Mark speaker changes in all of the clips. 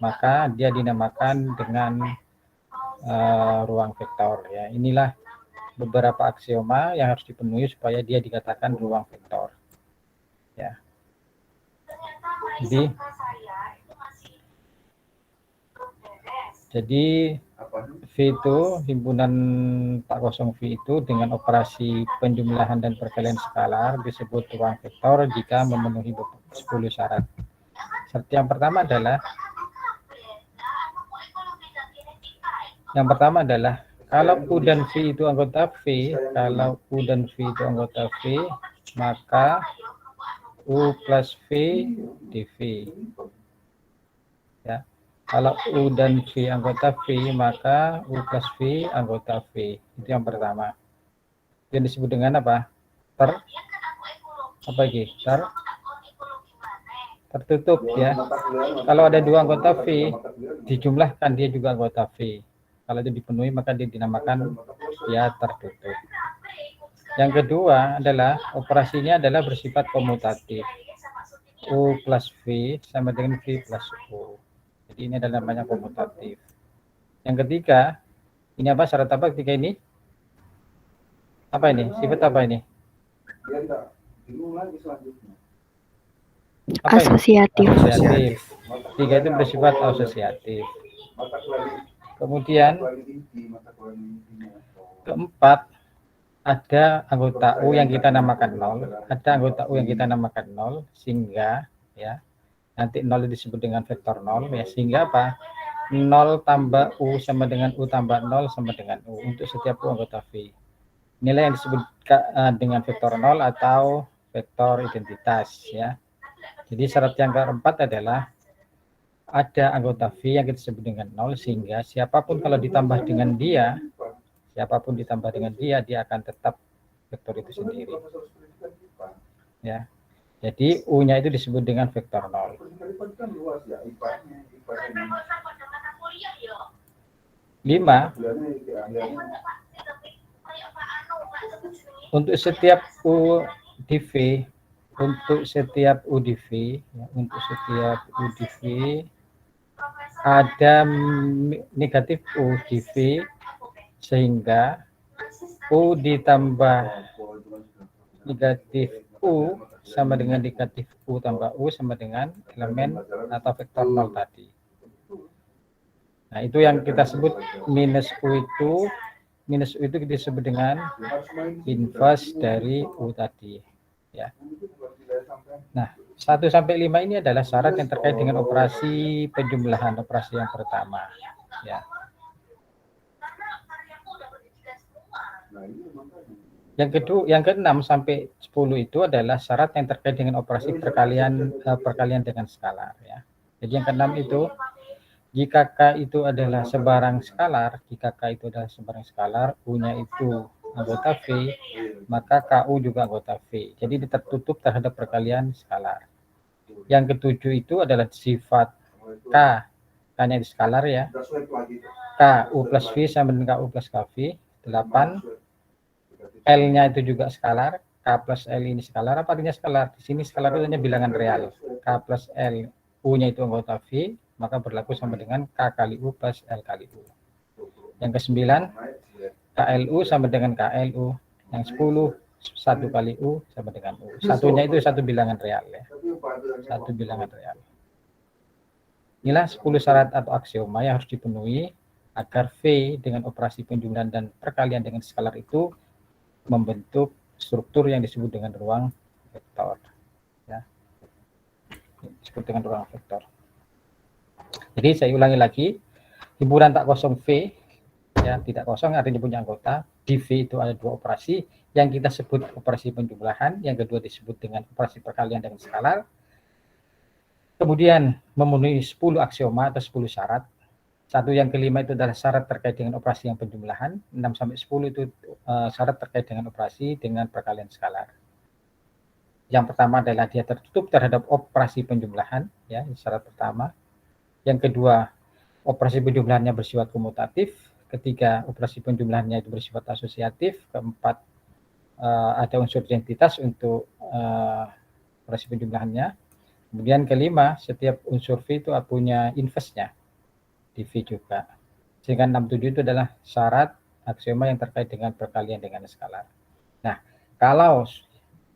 Speaker 1: maka dia dinamakan dengan ruang vektor ya. Inilah beberapa aksioma yang harus dipenuhi supaya dia dikatakan ruang vektor ya. Jadi V itu himpunan tak kosong V itu dengan operasi penjumlahan dan perkalian skalar disebut ruang vektor jika memenuhi 10 syarat. Syarat yang pertama adalah kalau U dan V itu anggota V, maka U plus V dV. Ya. Kalau U dan V anggota V, maka U plus V anggota V. Itu yang pertama. Yang disebut dengan apa? Tertutup ya. Kalau ada dua anggota V, dijumlahkan dia juga anggota V. Kalau itu dipenuhi, maka dia dinamakan dia tertutup. Yang kedua adalah operasinya adalah bersifat komutatif. U plus V sama dengan V plus U. Jadi ini adalah namanya komutatif. Yang ketiga, ini apa syarat apa ketiga ini? Apa ini? Sifat apa ini? Apa
Speaker 2: asosiatif.
Speaker 1: Ini? Asosiatif. Tiga itu bersifat asosiatif. Kemudian keempat, ada anggota U yang kita namakan 0, sehingga ya nanti 0 disebut dengan vektor 0 ya, sehingga apa? 0 tambah U sama dengan U tambah 0 sama dengan U untuk setiap U anggota V. Inilah yang disebut dengan vektor 0 atau vektor identitas ya. Jadi syarat yang keempat adalah ada anggota V yang kita sebut dengan 0 sehingga siapapun kalau ditambah dengan dia, dia akan tetap vektor itu sendiri. Ya. Jadi U-nya itu disebut dengan vektor 0. 5. Untuk setiap U di V, ada negatif U di V, sehingga U ditambah negatif U sama dengan negatif U tambah U sama dengan elemen atau vektor 0 tadi. Nah, itu yang kita sebut minus U itu disebut dengan inverse dari U tadi. Ya. Nah, 1 sampai 5 ini adalah syarat yang terkait dengan operasi penjumlahan, operasi yang pertama. Ya. Yang ke-6 sampai 10 itu adalah syarat yang terkait dengan operasi perkalian dengan skalar ya. Jadi yang ke-6 itu jika K itu adalah sebarang skalar, U-nya itu anggota V, maka KU juga anggota V. Jadi tertutup terhadap perkalian skalar. Yang ke-7 itu adalah sifat K, K-nya di skalar ya. K U plus V sama dengan KU plus KV. 8. L-nya itu juga skalar, K plus L ini skalar. Apa artinya skalar? Di sini skalar itu hanya bilangan real. K plus L, U-nya itu anggota V, maka berlaku sama dengan K kali U plus L kali U. Yang ke-9, KLU sama dengan KLU. Yang 10, 1 kali U sama dengan U. Satunya itu satu bilangan real ya. Satu bilangan real. Inilah 10 syarat atau aksioma yang harus dipenuhi agar V dengan operasi penjumlahan dan perkalian dengan skalar itu membentuk struktur yang disebut dengan ruang vektor. Ya. Disebut dengan ruang vektor. Jadi saya ulangi lagi, himpunan tak kosong V, ya tidak kosong artinya punya anggota. Di V itu ada dua operasi, yang kita sebut operasi penjumlahan, yang kedua disebut dengan operasi perkalian dengan skalar. Kemudian memenuhi 10 aksioma atau 10 syarat. Satu yang kelima itu adalah syarat terkait dengan operasi yang penjumlahan. 6 sampai 10 itu syarat terkait dengan operasi dengan perkalian skalar. Yang pertama adalah dia tertutup terhadap operasi penjumlahan, ya, syarat pertama. Yang kedua, operasi penjumlahannya bersifat komutatif. Ketiga, operasi penjumlahannya itu bersifat asosiatif. Keempat, ada unsur identitas untuk operasi penjumlahannya. Kemudian kelima, setiap unsur V itu punya inverse-nya di V juga. Sehingga 67 itu adalah syarat aksioma yang terkait dengan perkalian dengan skalar. Nah, kalau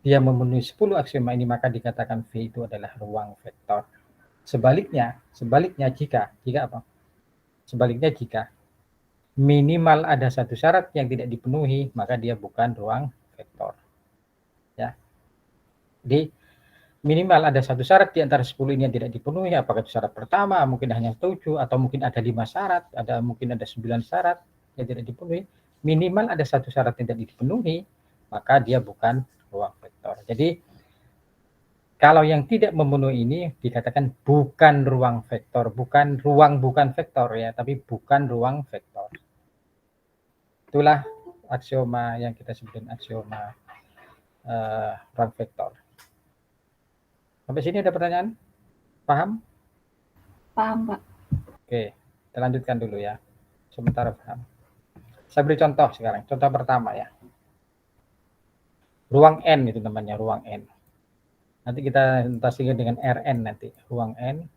Speaker 1: dia memenuhi 10 aksioma ini, maka dikatakan V itu adalah ruang vektor. Sebaliknya jika apa? Sebaliknya jika minimal ada satu syarat yang tidak dipenuhi, maka dia bukan ruang vektor. Ya. Jadi minimal ada satu syarat di antara 10 ini yang tidak dipenuhi, apakah itu syarat pertama, mungkin hanya 7, atau mungkin ada 5 syarat, mungkin ada 9 syarat yang tidak dipenuhi, minimal ada satu syarat yang tidak dipenuhi, maka dia bukan ruang vektor. Jadi kalau yang tidak memenuhi ini dikatakan bukan ruang vektor, bukan vektor ya, tapi bukan ruang vektor. Itulah aksioma yang kita sebutkan aksioma ruang vektor. Sampai sini ada pertanyaan? Paham?
Speaker 2: Paham, Pak.
Speaker 1: Oke, kita lanjutkan dulu ya. Sementara paham. Saya beri contoh sekarang. Contoh pertama ya. Ruang N itu namanya, ruang N. Nanti kita notasikan dengan Rn nanti. Ruang N.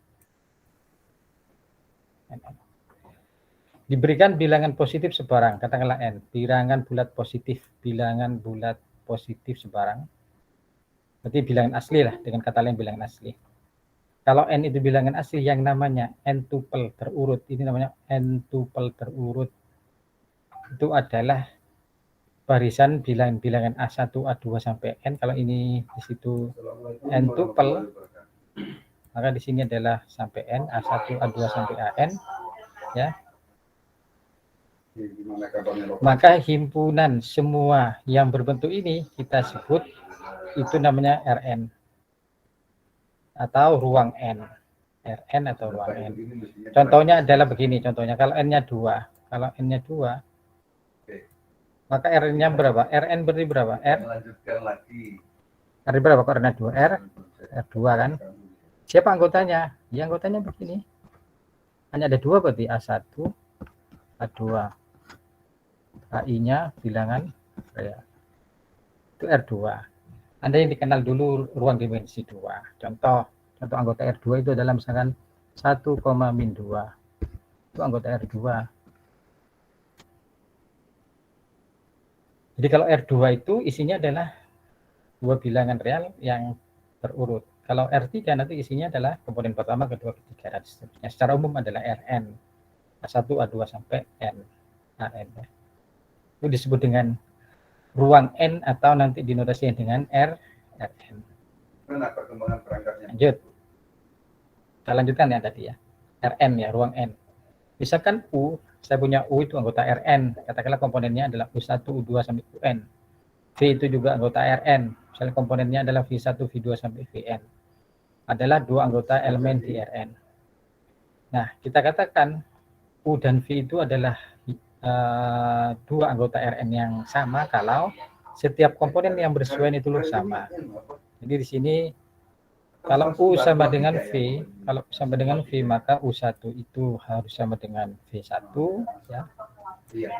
Speaker 1: Diberikan bilangan positif sebarang, katakanlah N. Bilangan bulat positif sebarang. Berarti bilangan asli lah, dengan kata lain bilangan asli. Kalau N itu bilangan asli yang namanya N tupel terurut, ini namanya N tupel terurut. Itu adalah barisan bilangan A1, A2 sampai N. Kalau ini di situ N tupel, maka di sini adalah sampai N, A1, A2 sampai AN. Ya. Maka himpunan semua yang berbentuk ini kita sebut itu namanya Rn atau ruang N. Rn atau ruang N. Contohnya adalah begini, contohnya kalau N-nya 2, kalau N-nya 2, maka Rn-nya berapa? Rn berarti berapa? R berapa? Kok Rn-nya 2? R2 kan? Siapa anggotanya? Ya anggotanya begini. Hanya ada 2 berarti A1, A2. AI-nya bilangan ya. Itu R2. Anda yang dikenal dulu ruang dimensi 2. Contoh anggota R2 itu adalah misalkan 1,-2. Itu anggota R2. Jadi kalau R2 itu isinya adalah 2 bilangan real yang terurut. Kalau R3 nanti isinya adalah komponen pertama, kedua, ketiga, dan seterusnya. Secara umum adalah Rn. A1, A2 sampai N. AN. Itu disebut dengan ruang N atau nanti dinotasikan dengan Rn. Lanjut. Kita lanjutkan ya tadi ya. Rn ya, ruang N. Misalkan U, saya punya U itu anggota Rn. Katakanlah komponennya adalah U1, U2 sampai UN. V itu juga anggota Rn. Misalnya komponennya adalah V1, V2 sampai Vn. Adalah 2 anggota elemen di Rn. Nah, kita katakan U dan V itu adalah 2 anggota Rn yang sama kalau setiap komponen yang bersesuaian itu sama. Jadi di sini kalau U sama dengan V, maka U1 itu harus sama dengan V1 ya.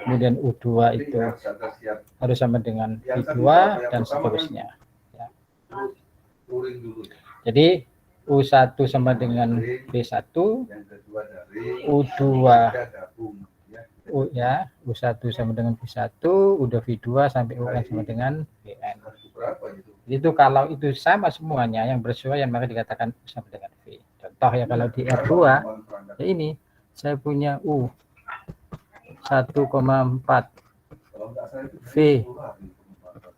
Speaker 1: Kemudian U2 itu harus sama dengan V2 dan seterusnya ya. Jadi U1 sama dengan V1, U2 ya, U1 sama dengan V1, udah V2 sampai UN sama dengan VN. Itu kalau itu sama semuanya yang bersesuaian maka dikatakan sama dengan V. Contoh ya kalau di R2 ya ini saya punya U 1,4 V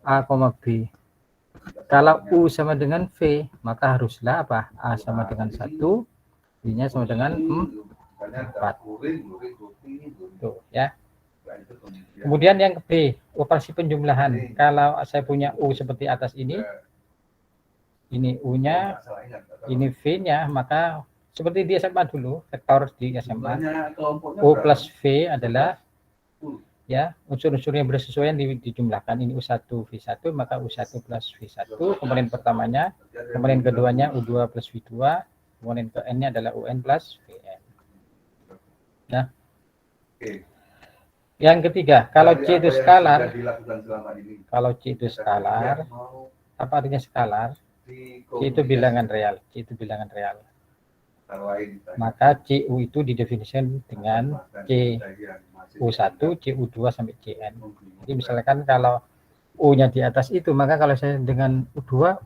Speaker 1: A, B. Kalau U sama dengan V maka haruslah apa? A sama dengan 1, B-nya sama dengan 4. Tuh ya. Kemudian yang B, operasi penjumlahan. Kalau saya punya U seperti atas ini U-nya, ini V-nya, maka seperti di SMA dulu, vektor di SMA, U plus V adalah ya unsur-unsur yang bersesuaian dijumlahkan. Ini U1 V1, maka U1 plus V1, komponen pertamanya, komponen keduanya U2 plus V2, komponen ke N-nya adalah UN plus VN. Ya. Yang ketiga, kalau C itu skalar, apa artinya skalar? C itu bilangan real. C itu bilangan real. Maka CU itu didefinisikan dengan CU1, CU2 sampai CN. Jadi misalkan kalau U-nya di atas itu, maka kalau saya dengan U2,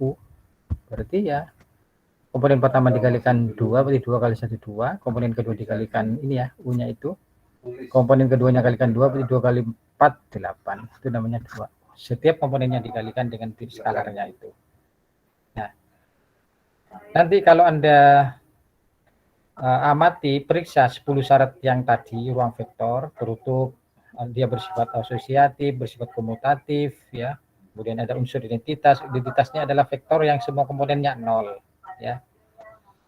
Speaker 1: berarti ya komponen pertama dikalikan 2, berarti 2 kali 1, 2. Komponen kedua dikalikan ini ya, U-nya itu. Komponen keduanya kalikan 2, berarti 2 kali 4, 8. Itu namanya 2. Setiap komponennya dikalikan dengan skalarnya itu. Nah, nanti kalau Anda amati, periksa 10 syarat yang tadi, ruang vektor, tertutup, dia bersifat asosiatif, bersifat komutatif, ya. Kemudian ada unsur identitas, identitasnya adalah vektor yang semua komponennya 0, ya.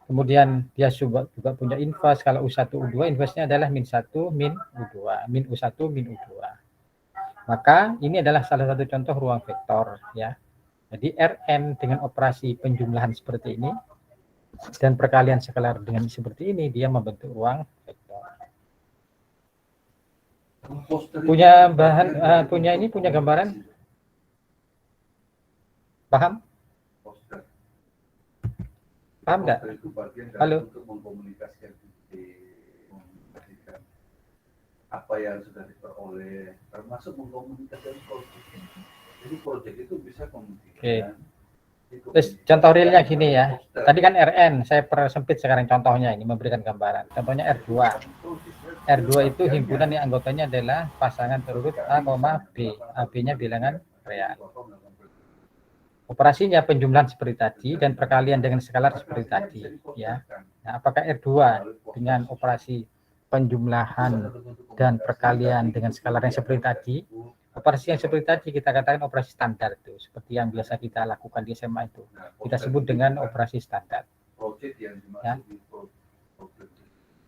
Speaker 1: Kemudian dia juga punya inverse, kalau U1, U2, inverse-nya adalah min 1, min U2, min U1, min U2. Maka ini adalah salah satu contoh ruang vektor, ya. Jadi Rn dengan operasi penjumlahan seperti ini, dan perkalian skalar dengan seperti ini, dia membentuk ruang vektor. Punya bahan, punya gambaran? Paham? Paham nggak? Halo?
Speaker 3: Apa yang sudah diperoleh, termasuk mengkomunikasikan proyek. Jadi proyek itu bisa komunikasi.
Speaker 1: Terus contoh realnya gini ya. Tadi kan Rn, saya persempit sekarang contohnya ini, memberikan gambaran. Contohnya R2. R2 itu himpunan yang anggotanya adalah pasangan terurut A, B. AB-nya bilangan real. Operasinya penjumlahan seperti tadi dan perkalian dengan skalar seperti tadi, ya. Nah, apakah R2 dengan operasi penjumlahan dan perkalian dengan skalar yang seperti tadi? Operasi yang seperti tadi kita katakan operasi standar itu, seperti yang biasa kita lakukan di SMA itu. Kita sebut dengan operasi standar. Ya.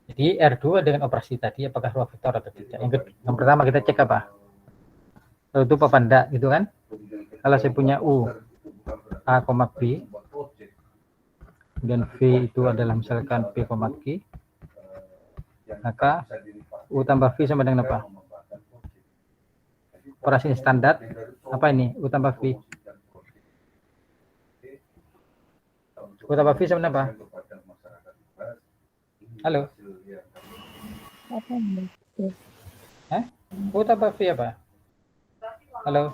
Speaker 1: Jadi R2 dengan operasi tadi apakah ruang vektor atau tidak? Yang pertama kita cek apa? Tertutup apa enggak gitu kan? Kalau saya punya U A, B, dan V itu adalah misalkan P, Q, maka U tambah V sama dengan apa? Operasi standar apa ini? U tambah V. U tambah V sama dengan apa? Halo? Hah? U tambah V apa? Halo?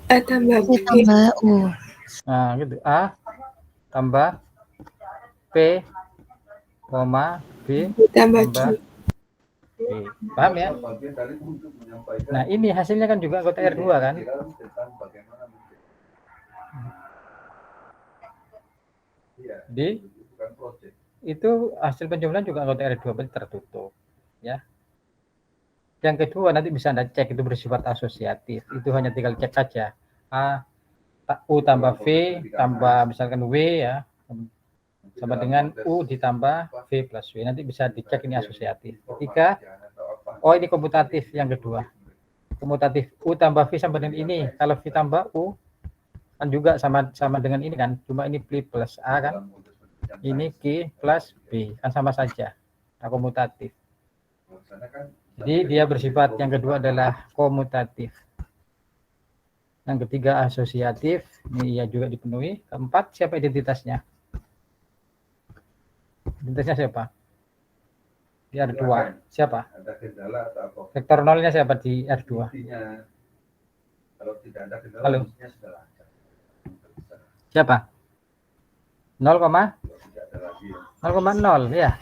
Speaker 4: A tambah B tambah U.
Speaker 1: Nah, gitu. A tambah P, B
Speaker 4: tambah Q.
Speaker 1: Paham ya? Nah, ini hasilnya kan juga anggota R2 kan? Jadi itu hasil penjumlahan juga anggota R2 berarti tertutup, ya. Yang kedua nanti bisa Anda cek itu bersifat asosiatif. Itu hanya tinggal cek saja. U tambah V tambah misalkan W ya sama dengan U ditambah V plus W. Nanti bisa dicek ini asosiatif. Ketiga, oh ini komutatif yang kedua. Komutatif U tambah V sama dengan ini. Kalau V tambah U kan juga sama dengan ini kan. Cuma ini P plus A kan. Ini Q plus B kan sama saja. Nah, komutatif. Jadi dia bersifat yang kedua adalah komutatif. Yang ketiga asosiatif, ini ya juga dipenuhi. Keempat, siapa identitasnya? Identitasnya siapa? Di R2. Siapa? Vektor nolnya siapa di R2? Halo. Siapa? 0, 0,0 ya.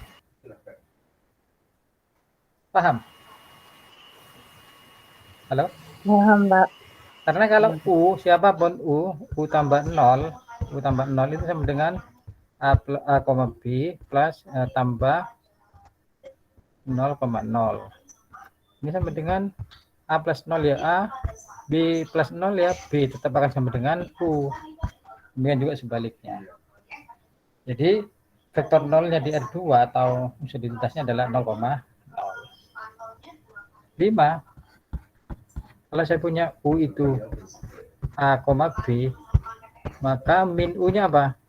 Speaker 1: Paham? Halo?
Speaker 4: Paham, Mbak.
Speaker 1: Karena kalau U, siapapun U tambah 0 itu sama dengan A, B plus tambah 0,0. Ini sama dengan A plus 0 ya A, B plus 0 ya B, tetap akan sama dengan U. Demikian juga sebaliknya. Jadi vektor nolnya di R2 atau unsur identitasnya adalah 0,0. 5. Kalau saya punya U itu A, B, maka min U-nya apa?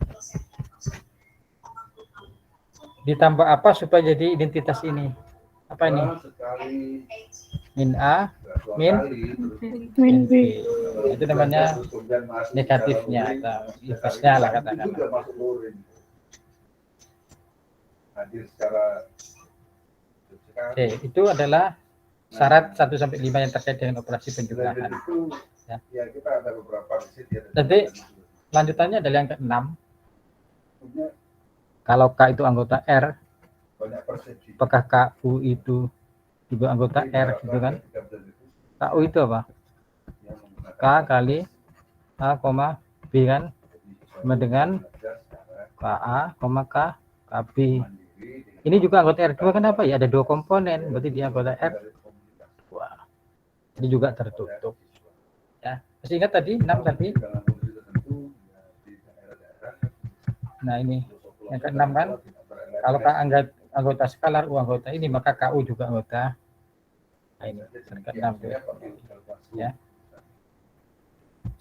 Speaker 1: Ditambah apa supaya jadi identitas ini? Apa ini? min A min
Speaker 4: Min B.
Speaker 1: Itu namanya negatifnya atau inverse-nya lah katakan. Oke, itu adalah syarat 1 sampai 5 yang terkait dengan operasi penjumlahan. Ya. Nanti lanjutannya adalah yang ke-6. Kalau K itu anggota R, apakah KU itu juga anggota R gitu kan? KU itu apa? K kali A, B kan? Sama dengan KA, K, KB. Ini juga anggota R2 kenapa ya? Ada 2 komponen, berarti dia anggota R2. Ini juga tertutup. Ya, masih ingat tadi 6 tadi? Nah ini yang ke-6 kan? Kalau K anggota skalar, U anggota ini, maka KU juga anggota. Nah ini yang ke-6 ya.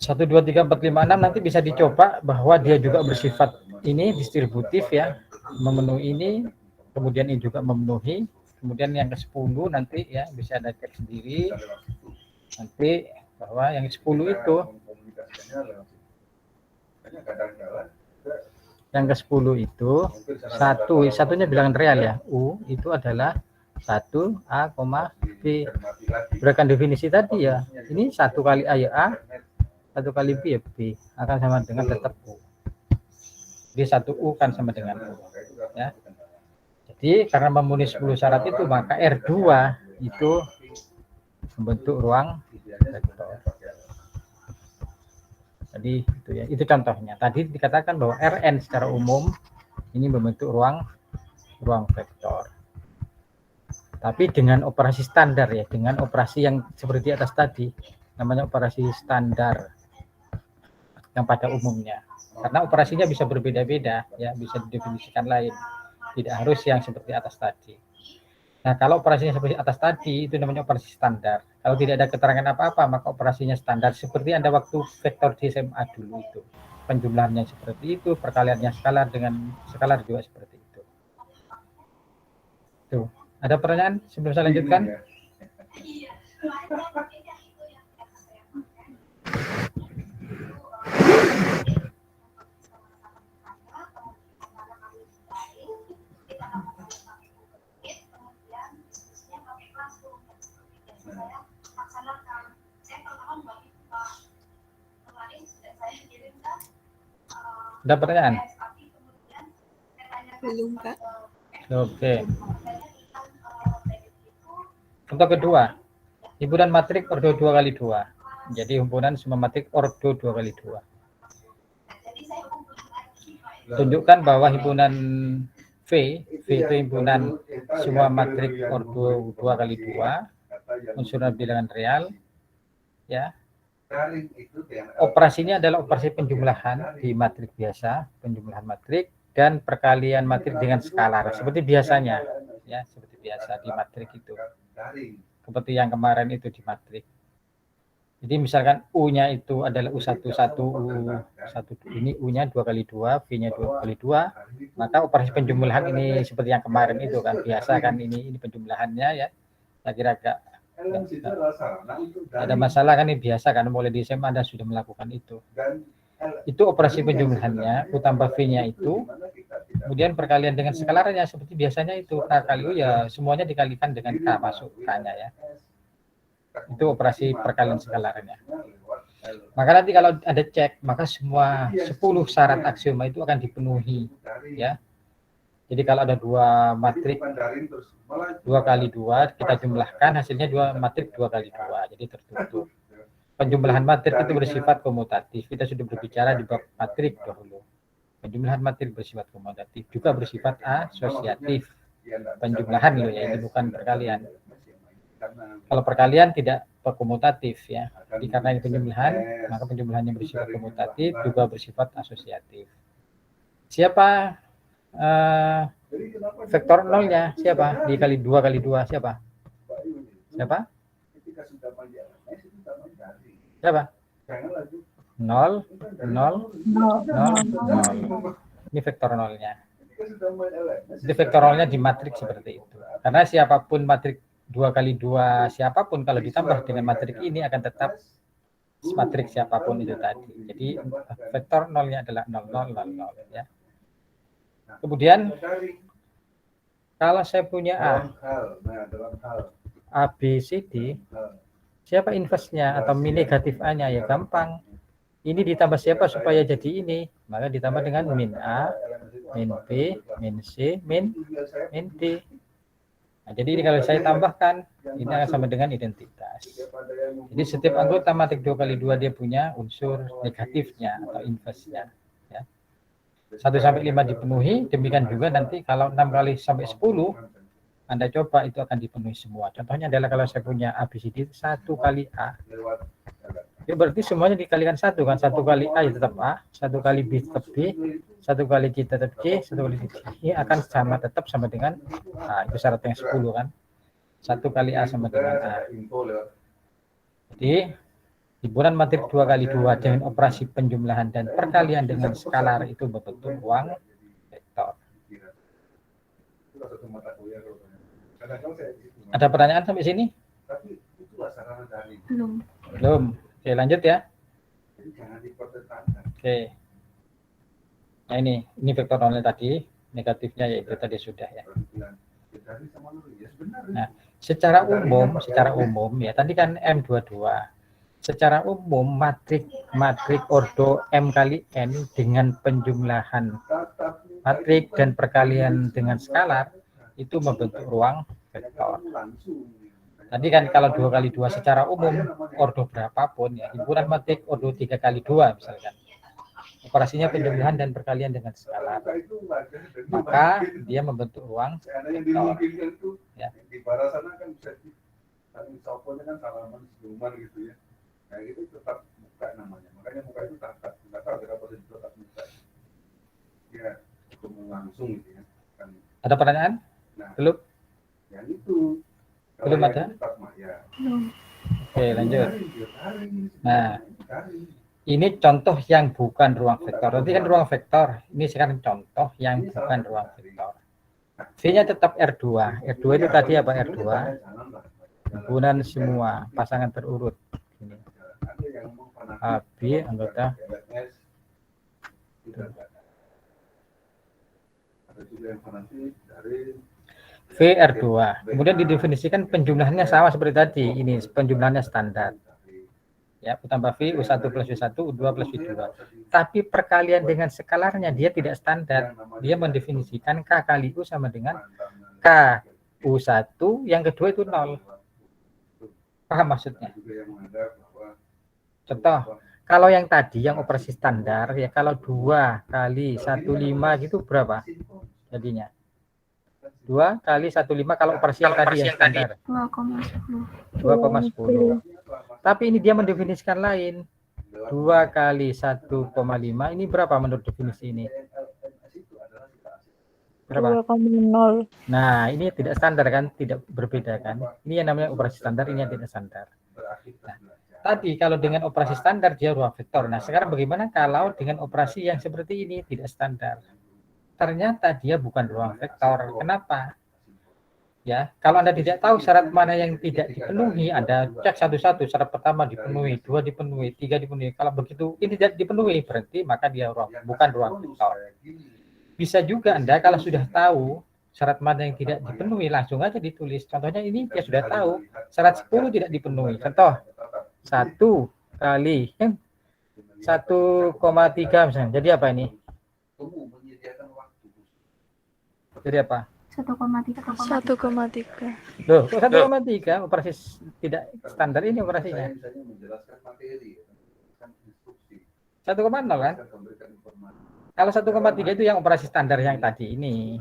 Speaker 1: 1, 2, 3, 4, 5, 6 nanti bisa dicoba bahwa dia juga bersifat ini distributif ya, memenuhi ini, kemudian ini juga memenuhi, kemudian yang ke-10 nanti ya bisa ada cek sendiri nanti bahwa yang 10 itu yang ke-10 itu satunya bilangan real ya, U itu adalah 1 A, B. Berdasarkan definisi tadi ya, ini 1 kali A ya A, 1 kali B ya B, akan sama dengan tetap U. Jadi 1 U kan sama dengan U ya. Jadi karena memenuhi 10 syarat itu, maka R2 itu membentuk ruang vektor. Jadi itu ya, itu contohnya. Tadi dikatakan bahwa Rn secara umum ini membentuk ruang vektor. Tapi dengan operasi standar ya, dengan operasi yang seperti atas tadi, namanya operasi standar yang pada umumnya. Karena operasinya bisa berbeda-beda ya, bisa didefinisikan lain. Tidak harus yang seperti atas tadi. Nah, kalau operasinya seperti atas tadi, itu namanya operasi standar. Kalau tidak ada keterangan apa-apa, maka operasinya standar. Seperti Anda waktu vektor di SMA dulu itu. Penjumlahannya seperti itu, perkaliannya skalar dengan skalar juga seperti itu. Tuh, ada pertanyaan sebelum saya lanjutkan? Ada pertanyaan?
Speaker 4: Belum, Pak.
Speaker 1: Oke. Contoh kedua, himpunan matrik ordo 2 kali 2. Jadi himpunan semua matrik ordo 2 kali 2. Tunjukkan bahwa himpunan V itu himpunan semua matrik ordo 2 kali 2, unsur bilangan real, ya. Operasinya adalah operasi penjumlahan di matrik biasa, penjumlahan matrik dan perkalian matrik dengan skalar seperti biasanya, ya, seperti biasa di matrik itu. Seperti yang kemarin itu di matrik. Jadi misalkan U-nya itu adalah U11, U1 ini U-nya 2 kali 2, V-nya 2 kali 2, maka operasi penjumlahan ini seperti yang kemarin itu kan biasa kan, ini penjumlahannya ya. Saya kira agak ada masalah kan, ini biasa kan, mulai di SMA Anda sudah melakukan itu. Itu operasi penjumlahannya, U tambah V-nya itu, kemudian perkalian dengan skalarnya seperti biasanya itu, K kali U ya semuanya dikalikan dengan K, masuk K-nya ya. Itu operasi perkalian skalarnya. Maka nanti kalau ada cek, maka semua 10 syarat aksioma itu akan dipenuhi ya. Jadi kalau ada 2 matrik 2 kali 2, kita jumlahkan hasilnya 2 matrik 2 kali 2, jadi tertutup. Penjumlahan matrik itu bersifat komutatif. Kita sudah berbicara di bab matrik dahulu. Penjumlahan matrik bersifat komutatif, juga bersifat asosiatif. Penjumlahan loh ya, ini bukan perkalian. Kalau perkalian tidak komutatif ya. Jadi karena ini penjumlahan, maka penjumlahannya bersifat komutatif, juga bersifat asosiatif. Siapa vektor nolnya? Siapa? Dikali 2 kali 2 siapa? Siapa? Siapa? 0, 0, 0. Ini vektor nolnya. Jadi vektor nolnya di matrik seperti itu. Karena siapapun matrik 2 kali 2 siapapun kalau ditambah dengan matrik ini akan tetap matrik siapapun itu tadi. Jadi vektor nolnya adalah 0, 0, 0, 0 ya. Kemudian kalau saya punya A, B, C, D, siapa inverse-nya atau min negatif A-nya? Ya gampang. Ini ditambah siapa supaya jadi ini? Maka ditambah dengan min A, min B, min C, min D. Nah, jadi ini kalau saya tambahkan, ini akan sama dengan identitas. Jadi setiap anggota matrik 2 kali 2 dia punya unsur negatifnya atau inverse-nya. Ya. 1 sampai 5 dipenuhi, demikian juga nanti kalau 6 kali sampai 10, Anda coba itu akan dipenuhi semua. Contohnya adalah kalau saya punya ABCD 1 kali A, ya berarti semuanya dikalikan 1 kan, 1 kali A ya tetap A, 1 kali B tetap B, 1 kali C tetap C, 1 kali D ini akan tetap sama dengan A, itu syarat yang 10 kan, 1 kali A sama dengan A. Jadi himpunan matrik 2 kali 2 dengan operasi penjumlahan dan perkalian dengan skalar itu berbentuk ruang vektor. Ada pertanyaan sampai sini? Belum. Oke, lanjut ya. Oke. Nah ini vektor nolnya tadi, negatifnya yaitu tadi sudah ya. Nah, secara umum ya, tadi kan M22. Secara umum matrik ordo M kali N dengan penjumlahan matrik dan perkalian dengan skalar itu membentuk ruang vektor. Tadi kan kalau 2 kali 2 secara umum ordo berapapun ya, himpunan matrik ordo 3 kali 2 misalkan. Operasinya penjumlahan dan perkalian dengan skalar. Maka dia membentuk ruang vektor. Ya.
Speaker 3: Di barat sana kan bisa saling kan salaman senyuman gitu ya. Nah itu tetap muka namanya. Makanya muka itu tatap. Enggak tahu berapa itu tatap muka. Ya, ketemu langsung gitu ya. Kan.
Speaker 1: Ada pertanyaan?
Speaker 3: Nah,
Speaker 1: belum?
Speaker 3: Yang itu
Speaker 1: belum ada? Oke, lanjut. Nah, ini contoh yang bukan ruang vektor. Nanti kan ruang vektor. Ini sekarang contoh yang bukan ruang vektor. V-nya tetap R2. R2 itu tadi apa? R2. Himpunan semua pasangan terurut. Ini. A, B, anggota. VR2. Kemudian didefinisikan penjumlahannya sama seperti tadi. Ini penjumlahannya standar. Ya, U tambah V, U1 plus V1, U2 plus V2. Tapi perkalian dengan skalarnya dia tidak standar. Dia mendefinisikan K kali U sama dengan K U1, yang kedua itu 0. Paham maksudnya? Contoh, kalau yang tadi yang operasi standar ya, kalau 2 kali 1,5 gitu berapa jadinya? 2 kali 1,5 kalau operasi yang tadi yang standar 2,10. Tapi ini dia mendefinisikan lain. 2 kali 1,5 ini berapa menurut definisi ini? Berapa?
Speaker 4: 2,0.
Speaker 1: Nah, ini tidak standar kan, tidak berbeda kan. Ini yang namanya operasi standar, ini yang tidak standar. Nah, tadi kalau dengan operasi standar dia ruang vektor. Nah, sekarang bagaimana kalau dengan operasi yang seperti ini tidak standar? Ternyata dia bukan ruang vektor. Kenapa? Ya, kalau Anda tidak tahu syarat mana yang tidak dipenuhi, Anda cek satu-satu. Syarat pertama dipenuhi, 2 dipenuhi, 3 dipenuhi. Kalau begitu ini tidak dipenuhi, berarti maka dia bukan ruang vektor. Bisa juga Anda kalau sudah tahu syarat mana yang tidak dipenuhi, langsung aja ditulis. Contohnya ini dia sudah tahu syarat 10 tidak dipenuhi. Contoh 1 kali 1,3 misalnya. Jadi apa ini? Jadi apa?
Speaker 2: 1,3.
Speaker 1: Loh, kok 1,3 operasi tidak standar ini operasinya. 1,0 kan? Kalau 1,3 itu yang operasi standar yang tadi ini.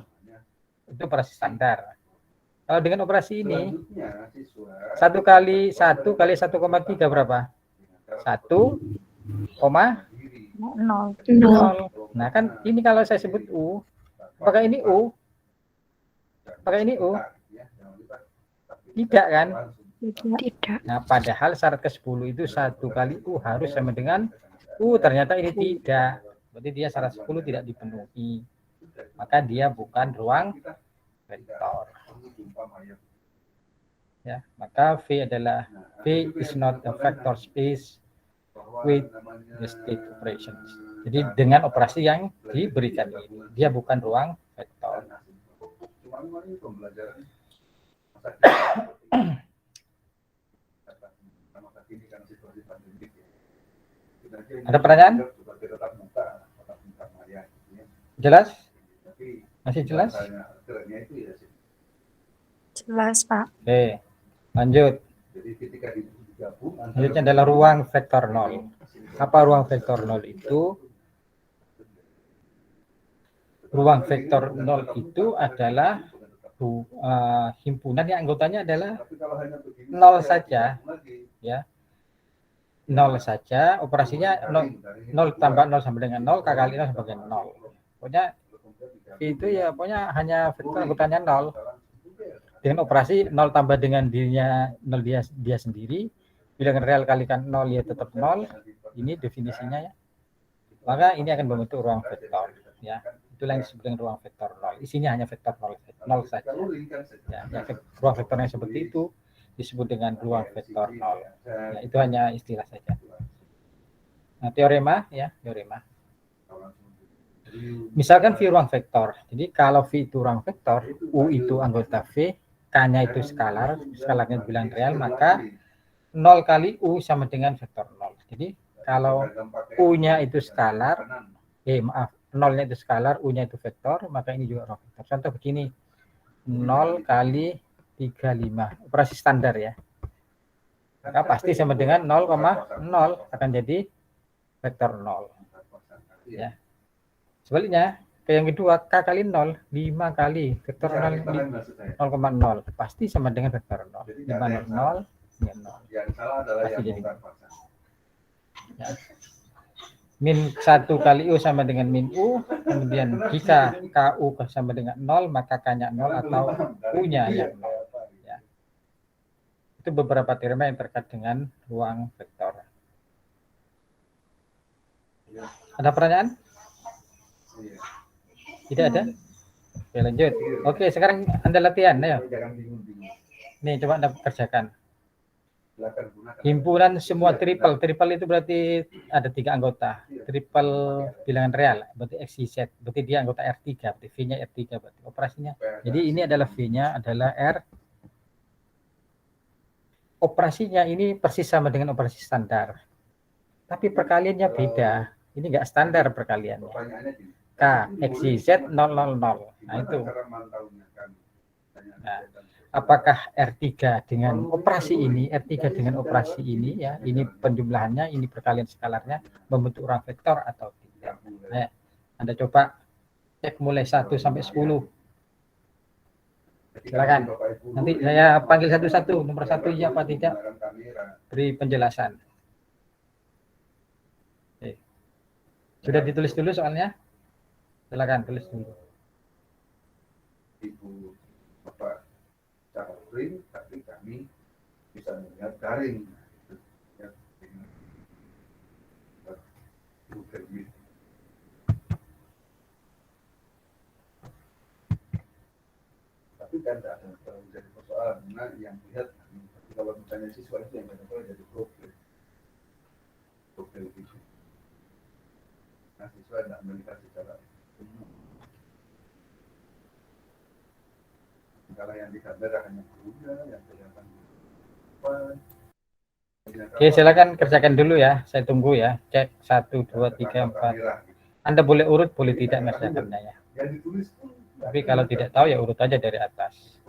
Speaker 1: Itu operasi standar. Kalau dengan operasi ini 1 kali 1 kali 1,3 berapa? 1,0. Nah, kan ini kalau saya sebut U, apakah ini U? Apakah ini U? Tidak kan?
Speaker 4: Tidak.
Speaker 1: Nah, padahal syarat ke-10 itu 1 kali U harus sama dengan U. Ternyata ini tidak. Berarti dia syarat 10 tidak dipenuhi. Maka dia bukan ruang vektor. ya, maka V adalah V is not a vector space with the state operations. Jadi dengan operasi yang diberikan ini, dia bukan ruang vektor.
Speaker 3: Cuma ini pembelajaran masa kini kan situasi pandemik ya.
Speaker 1: Ada pertanyaan?
Speaker 3: Tetap muka maya, ya.
Speaker 1: Jelas?
Speaker 3: Tapi
Speaker 1: Masih jelas?
Speaker 3: kerennya itu ya sih.
Speaker 4: Jelas, Pak.
Speaker 1: Oke, lanjut.
Speaker 3: Jadi ketika digabung
Speaker 1: Selanjutnya adalah ruang vektor 0. Apa ruang vektor 0 itu? Ruang vektor 0 itu adalah himpunan yang anggotanya adalah 0 saja, ya. 0 saja, operasinya 0 tambah 0 sama dengan 0, K kali 0 sama dengan 0. Pokoknya itu ya, pokoknya hanya vektor anggotanya 0. Dengan operasi 0 tambah dengan dirinya 0 dia sendiri, bilangan real kalikan 0 ya tetap 0. Ini definisinya ya. Maka ini akan membentuk ruang vektor, ya. Itulah yang disebut dengan ruang vektor 0. Isinya hanya vektor 0 saja. Ya, ruang vektornya seperti itu disebut dengan ruang vektor 0. Ya, itu hanya istilah saja. Nah, teorema ya, teorema. Misalkan V ruang vektor. Jadi kalau V itu ruang vektor, U itu anggota V, K-nya itu skalar, skalarnya bilangan real, maka 0 kali U sama dengan vektor 0. Jadi kalau U-nya itu skalar, maaf, 0-nya itu skalar, U-nya itu vektor, maka ini juga ruang vektor. Contoh begini, 0 kali 35, operasi standar ya. Maka pasti sama dengan 0,0, akan jadi vektor 0. Ya. Sebaliknya, ke yang kedua, K kali 0, 5 kali vektor 0,0, pasti sama dengan vektor 0. 5 0, 0.
Speaker 3: Yang salah adalah
Speaker 1: Pasti
Speaker 3: yang
Speaker 1: jadi.
Speaker 3: Ya.
Speaker 1: Min 1 kali U sama dengan min U, kemudian jika KU sama dengan 0, maka K-nya 0 atau U-nya yang 0. Ya. Itu beberapa teorema yang terkait dengan ruang vektor. Ada pertanyaan? Tidak ada? Oke, lanjut. Oke, sekarang Anda latihan, ayo. Nih, coba Anda kerjakan. Himpunan semua triple. Triple itu berarti ada 3 anggota. Triple bilangan real, berarti X, Y, Z. Berarti dia anggota R3, berarti V-nya R3 berarti operasinya. Jadi ini adalah V-nya adalah R. Operasinya ini persis sama dengan operasi standar. Tapi perkaliannya beda. Ini enggak standar perkaliannya. K, X, Y, Z 000. Nah, itu. Nah, apakah R3 dengan operasi ini, R3 dengan operasi ini ya, ini penjumlahannya, ini perkalian skalarnya membentuk ruang vektor atau tidak. Nah, Anda coba cek mulai 1 sampai 10. Silakan. Nanti saya panggil satu-satu, nomor 1 iya apa tidak, beri penjelasan. Oke. Sudah ditulis dulu soalnya? Silakan tulis dulu.
Speaker 3: Ibu Bapak cara print, tapi kami bisa melihat daring. Ya, tapi kan tidak ada terlalu jadi persoalan, karena yang lihat, tapi kalau misalnya siswa itu yang benar-benar jadi profil itu. Nah, siswa tidak melihat secara umum. Kalau yang digambar hanya gurunya, yang kelihatan apa.
Speaker 1: Oke, silakan kerjakan dulu ya. Saya tunggu ya. Cek 1, 2, 3, 4. Anda boleh urut, boleh tidak ngerjakannya ya. Tapi kalau tidak tahu ya urut aja dari atas.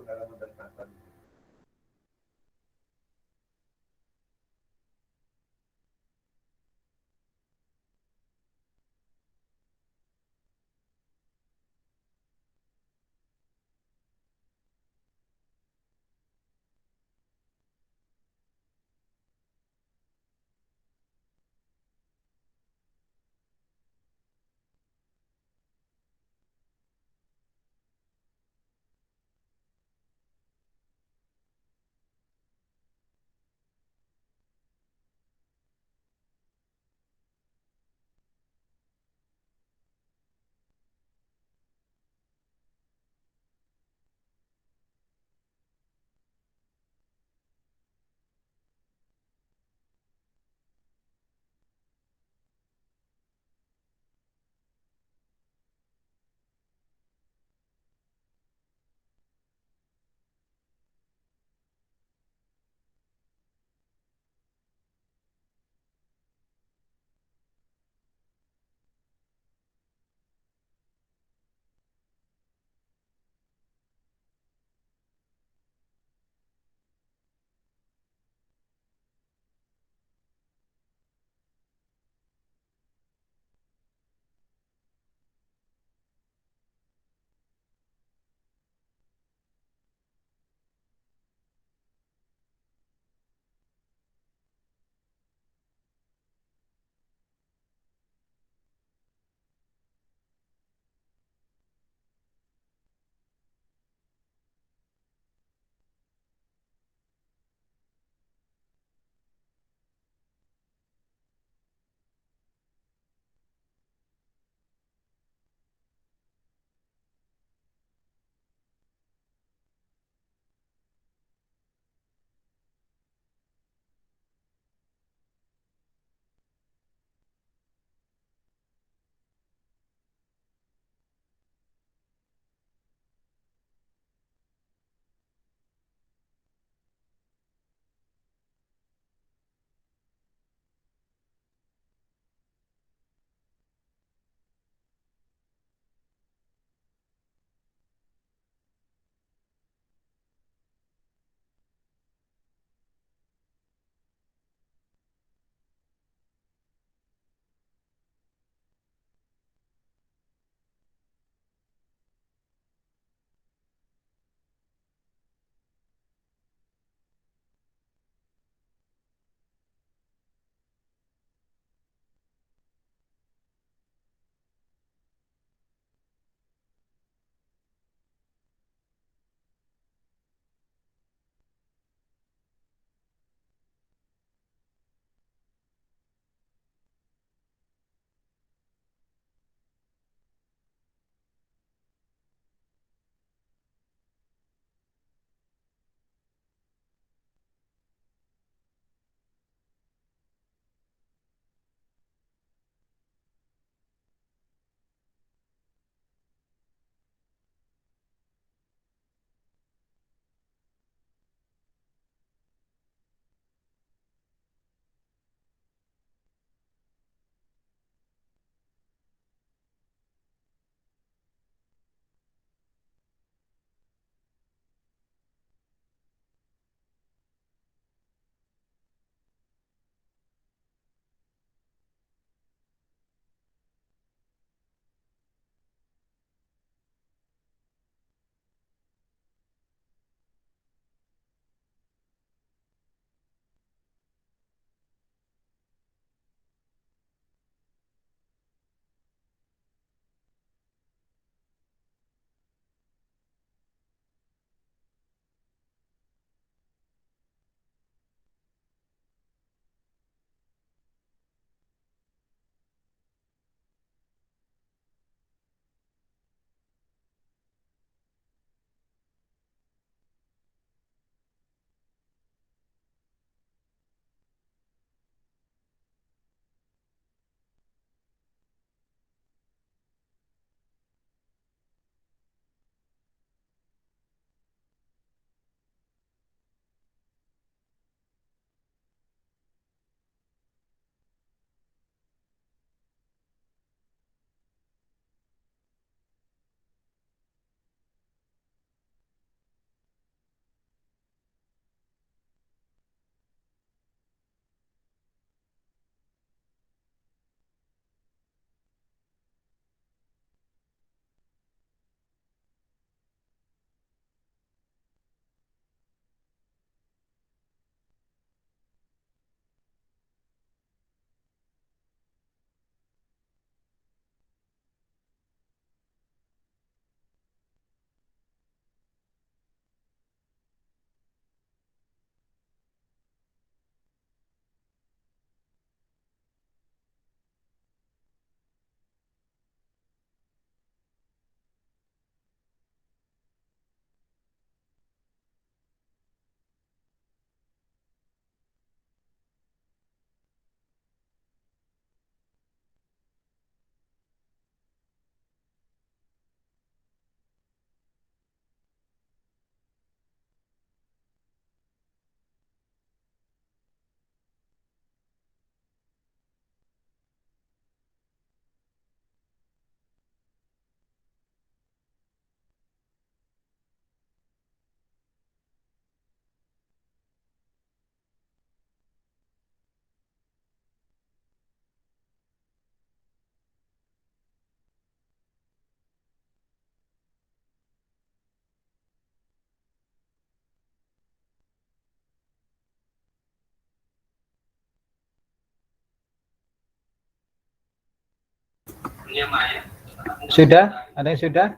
Speaker 1: Sudah? Ada yang sudah?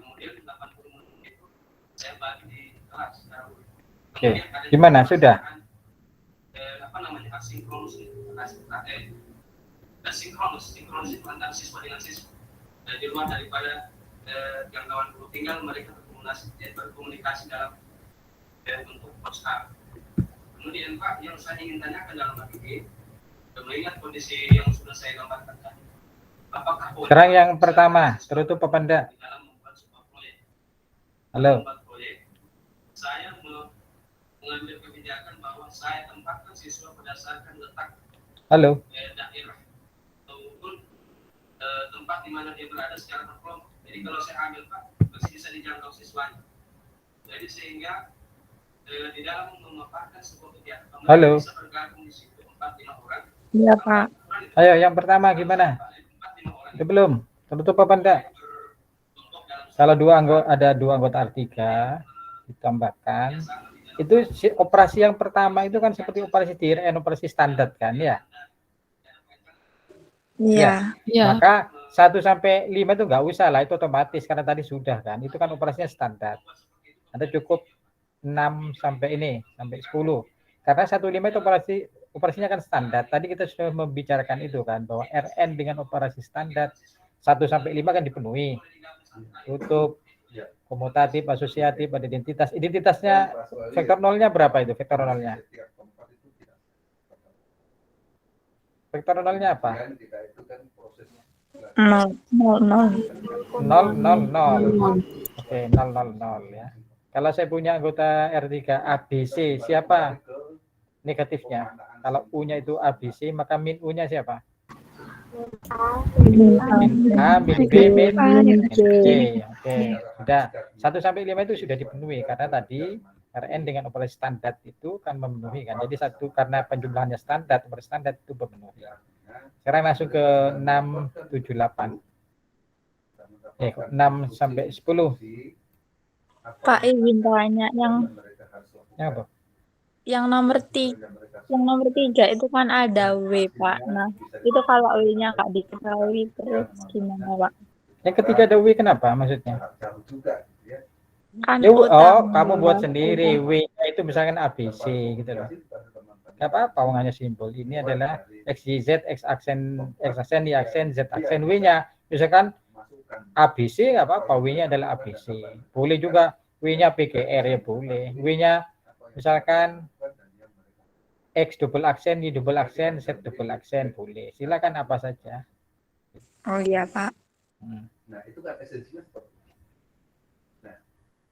Speaker 1: Oke, gimana? Sudah?
Speaker 5: Sinkronus itu antara siswa dengan siswa. Di luar daripada jangkauan guru, tinggal mereka berkomunikasi dalam bentuk poster. Kemudian Pak, yang saya ingin tanyakan dalam hal ini, mengingat kondisi yang sudah saya gambarkan tadi, apakah
Speaker 1: sekarang yang pertama, tertutup apa enggak?
Speaker 5: dalam membuat sebuah proyek,
Speaker 1: Halo?
Speaker 5: saya mengambil kebijakan bahwa saya tempatkan siswa berdasarkan letak
Speaker 1: Halo?
Speaker 5: daerah ataupun tempat di mana dia berada secara berkelompok. Jadi kalau saya ambil Pak, masih bisa dijangkau siswanya. Jadi sehingga di dalam memaparkan sebuah kegiatan,
Speaker 1: Halo?
Speaker 5: bisa bergabung di situ 4-5 orang.
Speaker 4: Iya, Pak.
Speaker 1: Ayo, yang pertama gimana? Itu belum? Tertutup apa enggak? Kalau ada dua anggota R3 ditambahkan, itu operasi yang pertama itu kan seperti operasi DRN, operasi standar kan ya?
Speaker 4: Iya.
Speaker 2: Ya.
Speaker 1: Maka 1 sampai 5 itu nggak usah lah, itu otomatis karena tadi sudah kan, itu kan operasinya standar. Anda cukup 6 sampai 10. Karena 1-5 itu operasinya kan standar. Tadi kita sudah membicarakan itu kan, bahwa RN dengan operasi standar 1 sampai 5 kan dipenuhi. Tutup, komutatif, asosiatif, ada identitas. Identitasnya vektor nolnya berapa itu? Vektor nolnya? Vektor nolnya apa?
Speaker 4: 0, 0, 0.
Speaker 1: 0, 0, 0. Oke, 0, 0, 0 ya. Kalau saya punya anggota R3 ABC, siapa negatifnya? Kalau U-nya itu ABC, maka min U-nya siapa? Min A, min B, min C. Oke, sudah. 1 sampai 5 itu sudah dipenuhi karena tadi RN dengan operasi standar itu kan memenuhi kan. Jadi karena penjumlahannya standar, operasi standar itu memenuhi. Sekarang langsung ke 6, 7, 8. 6 sampai 10.
Speaker 4: Pak, izin tanya
Speaker 1: Apa?
Speaker 4: yang nomor 3 itu kan ada W, Pak. Nah, itu kalau W-nya nggak diketahui terus gimana, Pak?
Speaker 1: Yang ketiga ada W kenapa maksudnya?
Speaker 4: Kan
Speaker 1: Ya,
Speaker 4: utama.
Speaker 1: kamu buat sendiri. W-nya itu misalkan ABC gitu loh. Gak apa-apa, hanya simbol. Ini adalah XYZ, X aksen, Y aksen, Z aksen. W-nya misalkan ABC nggak apa-apa, W-nya adalah ABC. Boleh juga W-nya PGR ya boleh. W-nya misalkan X double aksen, Y double aksen, Z double aksen boleh. Silakan apa saja.
Speaker 4: Oh iya, Pak.
Speaker 3: Nah, itu kan esensinya seperti ini. Nah,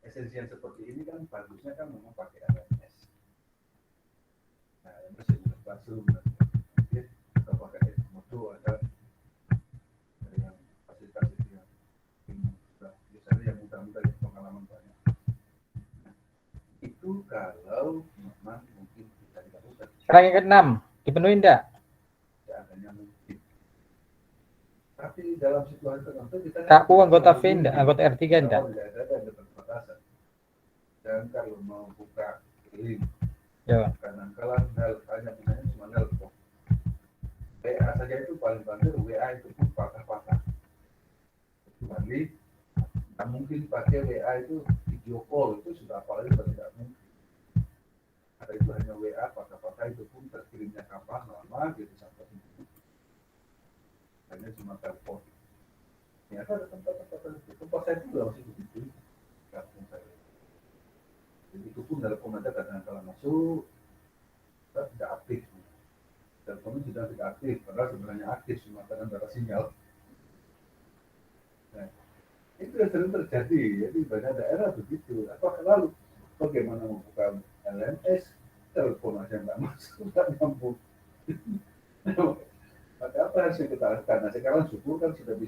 Speaker 3: esensi yang seperti ini kan bagusnya kan memang pakai LMS. Nah, LMS yang classroom atau pakai Edmodo ada yang fasilitas itu yang biasanya yang mudah-mudah yang pengalaman banyak. Nah, itu kalau memang mungkin bisa dilakukan.
Speaker 1: Sekarang yang ke-6, dipenuhi enggak?
Speaker 3: Adanya mungkin. Tapi dalam situasi tertentu kita
Speaker 1: KU anggota V enggak? Anggota R3 enggak?
Speaker 3: Ada keterbatasan. Dan kalau mau buka link,
Speaker 1: Ya.
Speaker 3: kadang-kadang hanya gunanya cuma nelpon. WA saja itu paling banter, WA itu pun patah-patah. Kecuali tak mungkin pakai WA itu video call, itu sudah apalagi tidak mungkin. Ada itu hanya WA patah-patah, itu pun terkirimnya kapan lama gitu sampai itu. Hanya cuma telepon. Ternyata ada tempat saya juga masih begitu. Kampung saya. Jadi itu pun telepon aja kadang-kadang masuk, kita tidak aktif. Teleponnya sudah tidak aktif, padahal sebenarnya aktif, cuma kadang-kadang sinyal. Nah, itu yang sering terjadi. Jadi banyak daerah begitu. Apa lalu bagaimana membuka LMS, telepon aja nggak masuk, nggak nyambung. Maka apa harus kita lakukan? Nah, sekarang syukur kan sudah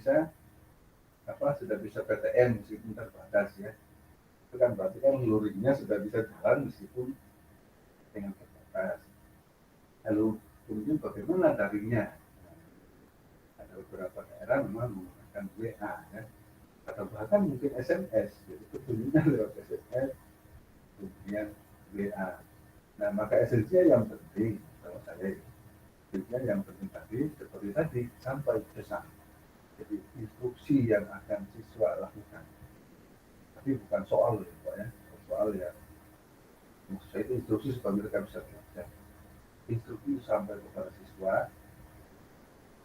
Speaker 3: bisa PTM meskipun terbatas ya. Itu kan berarti kan luringnya sudah bisa jalan meskipun dengan terbatas. Lalu kemudian bagaimana daringnya? Ada beberapa daerah memang menggunakan WA ya, atau bahkan mungkin SMS. Jadi kemudian lewat SMS, kemudian WA. Nah, maka esensinya yang penting kalau saya, esensinya yang penting tadi seperti tadi sampai pesan. Jadi instruksi yang akan siswa lakukan. Tapi bukan soal ya Pak ya. Soal ya. Maksud saya itu instruksi supaya mereka bisa belajar. Instruksi sampai kepada siswa.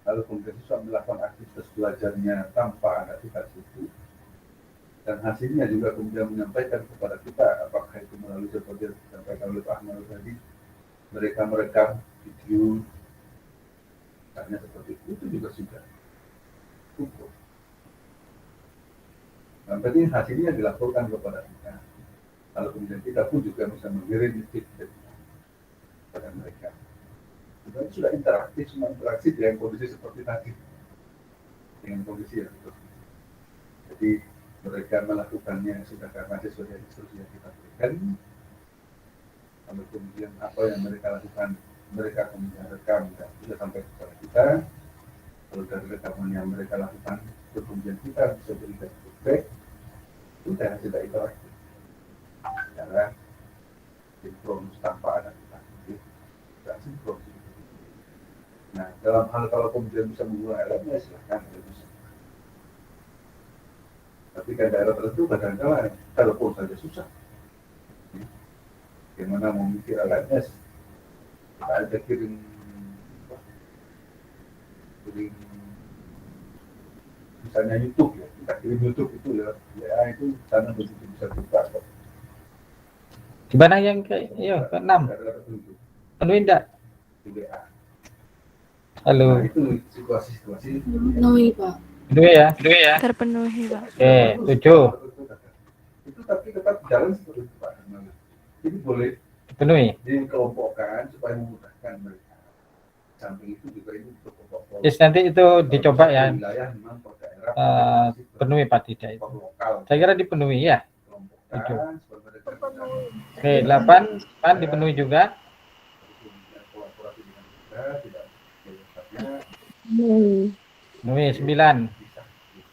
Speaker 3: Lalu kemudian siswa melakukan aktivitas belajarnya tanpa ada aktivitas itu. Dan hasilnya juga kemudian menyampaikan kepada kita apakah itu melalui seperti yang disampaikan oleh Pak Ahmad tadi, mereka merekam video, misalnya seperti itu juga sudah cukup. Yang penting hasilnya dilaporkan kepada kita. Lalu kemudian kita pun juga bisa mengirim feedback kepada mereka. Dan sudah interaktif, semua interaksi dengan kondisi seperti tadi, dengan kondisi yang seperti itu. Jadi mereka melakukannya sudah karena sesuai dengan instruksi yang kita berikan. Lalu kemudian apa yang mereka lakukan, mereka kemudian rekam dan sudah sampai kepada kita. Lalu dari rekaman yang mereka lakukan, kemudian kita bisa berikan feedback. Itu tidak interaktif. Cara sinkronus tanpa ada interaktif, tidak sinkronus. Nah, dalam hal kalau kemudian bisa menggunakan LMS, silahkan. Tapi kan daerah tertentu kadang-kadang telepon saja susah. Bagaimana mau mikir LMS? Kita ada kirim misalnya YouTube ya, kita kirim YouTube itu ya itu sana begitu bisa buka.
Speaker 1: Di mana yang ke-6? Penuhi enggak? Halo.
Speaker 3: Nah, itu situasi-situasi.
Speaker 2: Penuhi, Pak.
Speaker 1: Penuhi ya?
Speaker 4: Terpenuhi, Pak.
Speaker 1: Oke, 7.
Speaker 3: Itu tapi tetap jalan seperti itu Pak. Ini boleh
Speaker 1: Dipenuhi.
Speaker 3: dikelompokkan supaya memudahkan mereka. Samping itu juga ini untuk kelompok.
Speaker 1: Yes, nanti itu dicoba ya.
Speaker 3: Wilayah memang per daerah.
Speaker 1: Penuhi Pak tidak itu.
Speaker 3: Lokal.
Speaker 1: Saya kira dipenuhi ya.
Speaker 3: Kelompokkan supaya mereka bisa.
Speaker 1: Oke, 8 kan dipenuhi juga.
Speaker 3: Kolaborasi dengan kita tidak
Speaker 1: Penuhi 9.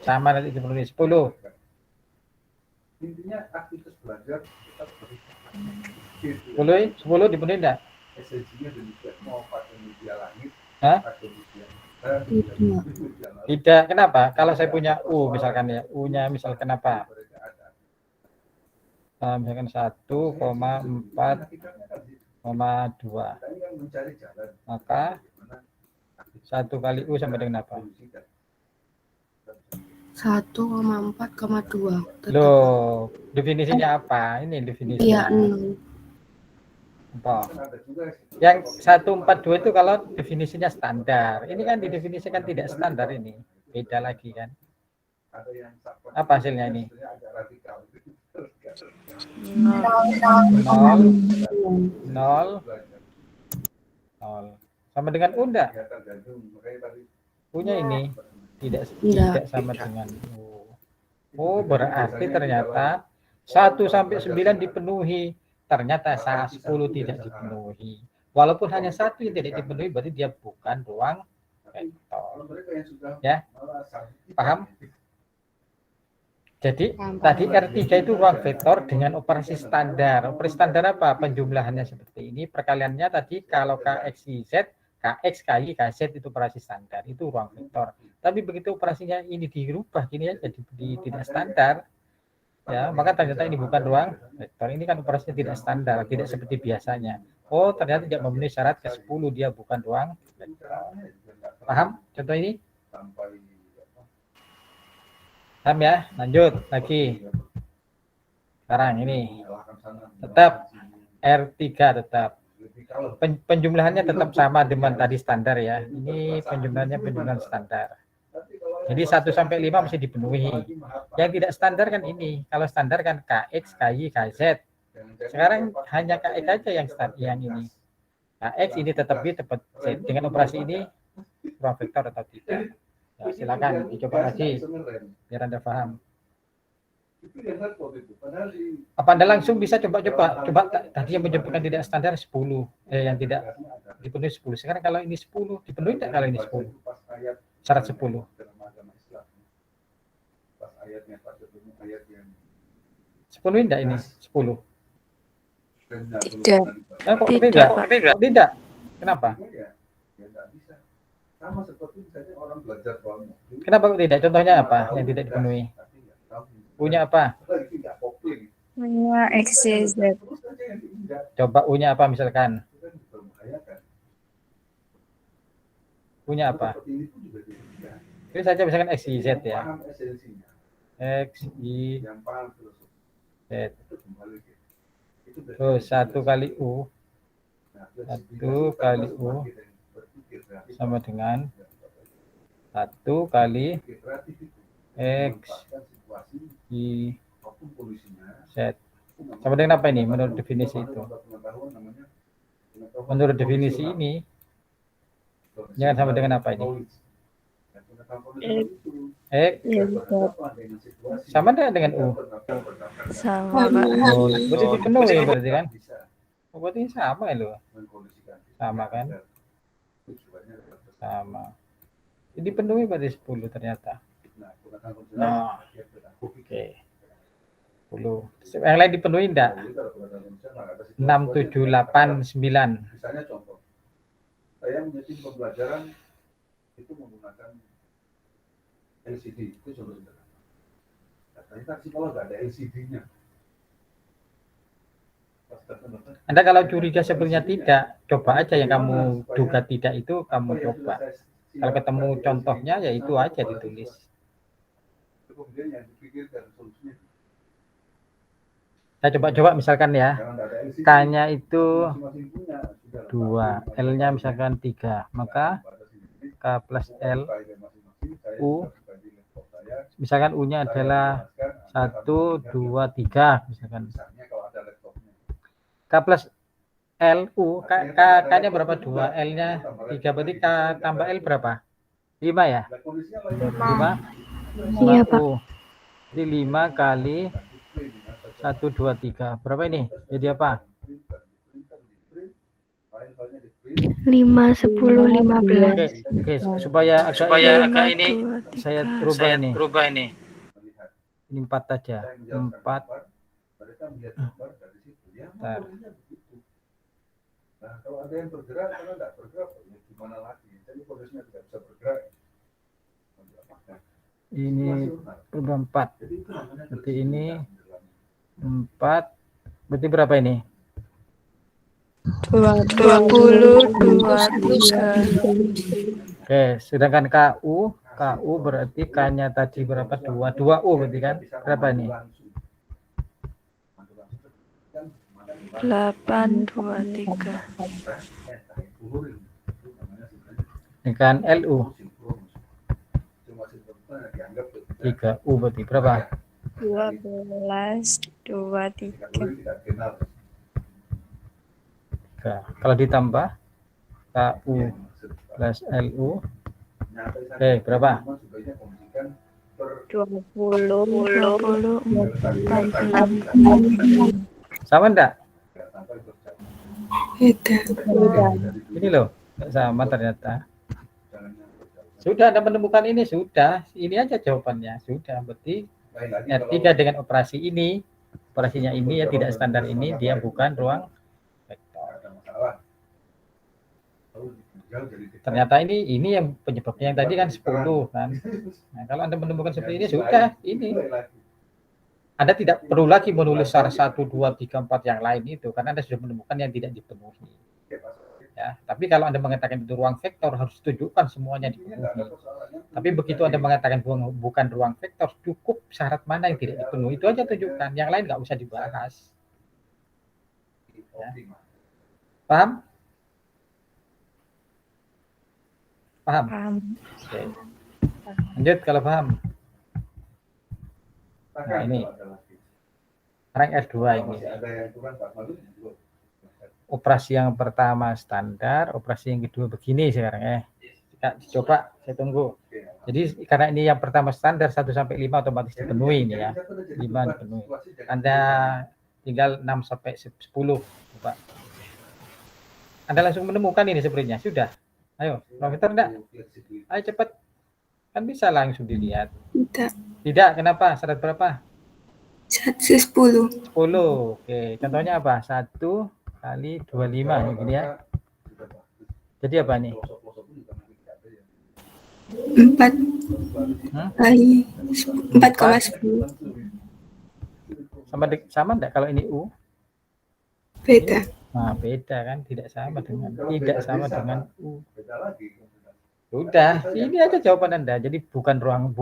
Speaker 1: Sama nanti dipenuhi 10.
Speaker 3: Intinya aktivitas belajar tetap berikan.
Speaker 1: 10 dipenuhi enggak?
Speaker 3: Esensinya demikian, mau pakai media langit
Speaker 1: Hah?
Speaker 3: atau media
Speaker 1: Tidak. Kenapa? Kalau saya punya U misalkan ya, U-nya misal kenapa? Misalkan 1,4,2. Maka 1 kali U sama dengan apa?
Speaker 2: 1,4,2.
Speaker 1: Loh, definisinya apa? Ini definisinya.
Speaker 2: Iya, 6.
Speaker 1: Apa? Yang 142 itu kalau definisinya standar. Ini kan didefinisikan tidak standar ini. Beda lagi kan. Apa hasilnya ini? 0. Sama dengan U enggak? U-nya ini tidak sama dengan U. Oh, berarti ternyata 1 sampai 9 dipenuhi. Ternyata 10 tidak dipenuhi. Walaupun hanya 1 yang tidak dipenuhi, berarti dia bukan ruang vektor. Ya, paham? Jadi tadi R3 itu ruang vektor dengan operasi standar. Operasi standar apa? Penjumlahannya seperti ini. Perkaliannya tadi kalau KX, YZ, KX, KY, KZ itu operasi standar. Itu ruang vektor. Tapi begitu operasinya ini dirubah, gini aja jadi tidak standar. Ya, maka ternyata ini bukan ruang vektor. Ini kan operasinya tidak standar, tidak seperti biasanya. Oh, ternyata tidak memenuhi syarat ke-10, dia bukan ruang vektor. Paham contoh ini? Paham ya? Lanjut lagi. Sekarang ini tetap R3 tetap. Penjumlahannya tetap sama dengan tadi standar ya. Ini penjumlahannya penjumlahan standar. Jadi 1 sampai 5 mesti dipenuhi. Yang tidak standar kan ini. Kalau standar kan KX, KY, KZ. Sekarang hanya KX aja yang ini. KX ini tetap B, tetap Z. Dengan operasi ini ruang vektor atau tidak. Ya, silakan dicoba lagi biar Anda paham. Apa Anda langsung bisa coba-coba? Coba tadi yang menyebutkan tidak standar 10, yang tidak dipenuhi 10. Sekarang kalau ini 10, dipenuhi tidak kalau ini 10? Syarat 10. Sepenuhi enggak ini 10?
Speaker 4: Tidak.
Speaker 1: Kok tidak? Tidak. Kenapa?
Speaker 3: Sama seperti misalnya orang belajar soal mobil.
Speaker 1: Kenapa kok tidak? Contohnya apa yang tidak dipenuhi? U-nya apa?
Speaker 3: Lagi nggak kopling.
Speaker 4: Punya XYZ.
Speaker 3: Terus aja yang diinjak.
Speaker 1: Coba U-nya apa misalkan?
Speaker 3: Itu kan berbahaya kan.
Speaker 1: U-nya apa?
Speaker 3: Seperti ini pun juga diinjak.
Speaker 1: Ini saja misalkan X, Y, Z
Speaker 3: Yang
Speaker 1: ya.
Speaker 3: paham esensinya,
Speaker 1: X, Y,
Speaker 3: yang paham filosofi,
Speaker 1: Z.
Speaker 3: itu kembali ke itu berarti
Speaker 1: Terus 1 kali U
Speaker 3: nah,
Speaker 1: 1 kali U
Speaker 3: berpikir kreatif.
Speaker 1: sama dengan 1 kali
Speaker 3: Berpikir kreatif itu
Speaker 1: X,
Speaker 3: memanfaatkan situasi
Speaker 1: Y,
Speaker 3: apapun kondisinya.
Speaker 1: Z. Sama dengan apa ini menurut definisi itu? Menurut definisi ini, jangan sama dengan apa ini? X sama dengan U.
Speaker 4: Sama, Pak.
Speaker 1: Oh, berarti dipenuhi berarti kan? Oh, berarti sama ya loh. Sama kan? Sama. Jadi dipenuhi berarti 10 ternyata. Nah, oke. 10. Yang lain dipenuhi enggak? 6, 7, 8, 9.
Speaker 3: Misalnya contoh, saya menyetim pembelajaran itu menggunakan LCD, itu contoh sederhana. Nah, ternyata sih kalau nggak ada LCD-nya.
Speaker 1: Anda kalau curiga sebenarnya tidak, coba aja yang kamu duga tidak itu kamu coba. Kalau ketemu contohnya ya itu aja ditulis.
Speaker 3: Kemudian yang dipikirkan solusinya.
Speaker 1: Saya coba misalkan ya, K-nya itu 2, L-nya misalkan 3, maka K plus L, U, misalkan U-nya adalah 1, 2, 3, misalkan. K plus L, U, K-nya berapa? 2, L-nya 3, berarti K tambah L berapa? 5 ya? 5?
Speaker 2: Iya, Pak.
Speaker 1: U. Jadi 5 kali 1, 2, 3. Berapa ini? Jadi apa?
Speaker 2: 5, 10, 15.
Speaker 1: Oke, supaya agak ini saya rubah ini. Ini 4 aja. 4. Bentar.
Speaker 3: Nah, kalau ada yang bergerak, kalau nggak bergerak, ya gimana lagi? Jadi kondisinya tidak bisa bergerak.
Speaker 1: Ini rubah 4.
Speaker 3: Jadi itu namanya
Speaker 1: Berarti ini 4. Berarti berapa ini?
Speaker 4: 20, 23.
Speaker 1: Oke, sedangkan KU berarti K-nya tadi berapa? 2. 2U berarti kan? Berapa ini?
Speaker 4: 8, 23.
Speaker 1: Dengan LU 3U berarti berapa?
Speaker 4: 12, 23.
Speaker 1: Kalau ditambah KU plus LU, oke berapa?
Speaker 4: 20,
Speaker 2: 16.
Speaker 1: Sama enggak?
Speaker 2: Beda.
Speaker 1: Ini loh, sama ternyata. Sudah Anda menemukan ini, sudah. Ini aja jawabannya, sudah. Berarti R3 dengan operasi ini, operasinya ini ya tidak standar ini, dia bukan ruang vektor. Ternyata ini yang penyebabnya yang tadi kan 10 kan. Nah, kalau Anda menemukan seperti ini, sudah, ini. Anda tidak perlu lagi menulis SAR 1, 2, 3, 4 yang lain itu, karena Anda sudah menemukan yang tidak dipenuhi. Ya, tapi kalau Anda mengatakan itu ruang vektor, harus tunjukkan semuanya dipenuhi. Tapi begitu Anda mengatakan bukan ruang vektor, cukup syarat mana yang tidak dipenuhi, itu aja tunjukkan. Yang lain nggak usah dibahas. Ya. Paham? Paham?
Speaker 4: Paham.
Speaker 1: Oke. Lanjut kalau paham. Nah ini sekarang F2 ini. Operasi yang pertama standar, operasi yang kedua begini sekarang coba saya tunggu. Jadi karena ini yang pertama standar 1 sampai 5 otomatis dipenuhi ini ya. 5 dipenuhi. Anda tinggal 6 sampai 10 coba. Anda langsung menemukan ini sebenarnya sudah. Ayo, Profesor enggak? Ayo cepat. Kan bisa langsung dilihat. Tidak, kenapa? Syarat berapa?
Speaker 2: 10.
Speaker 1: 10. Oke, contohnya apa? 1 kali 25 ini ya. Jadi apa nih?
Speaker 6: 4 kali 4,10.
Speaker 1: Sama enggak kalau ini U?
Speaker 6: Beda.
Speaker 1: Nah, beda kan, tidak sama dengan U.
Speaker 3: Beda lagi.
Speaker 1: Sudah, ini aja jawaban Anda. Jadi bukan ruang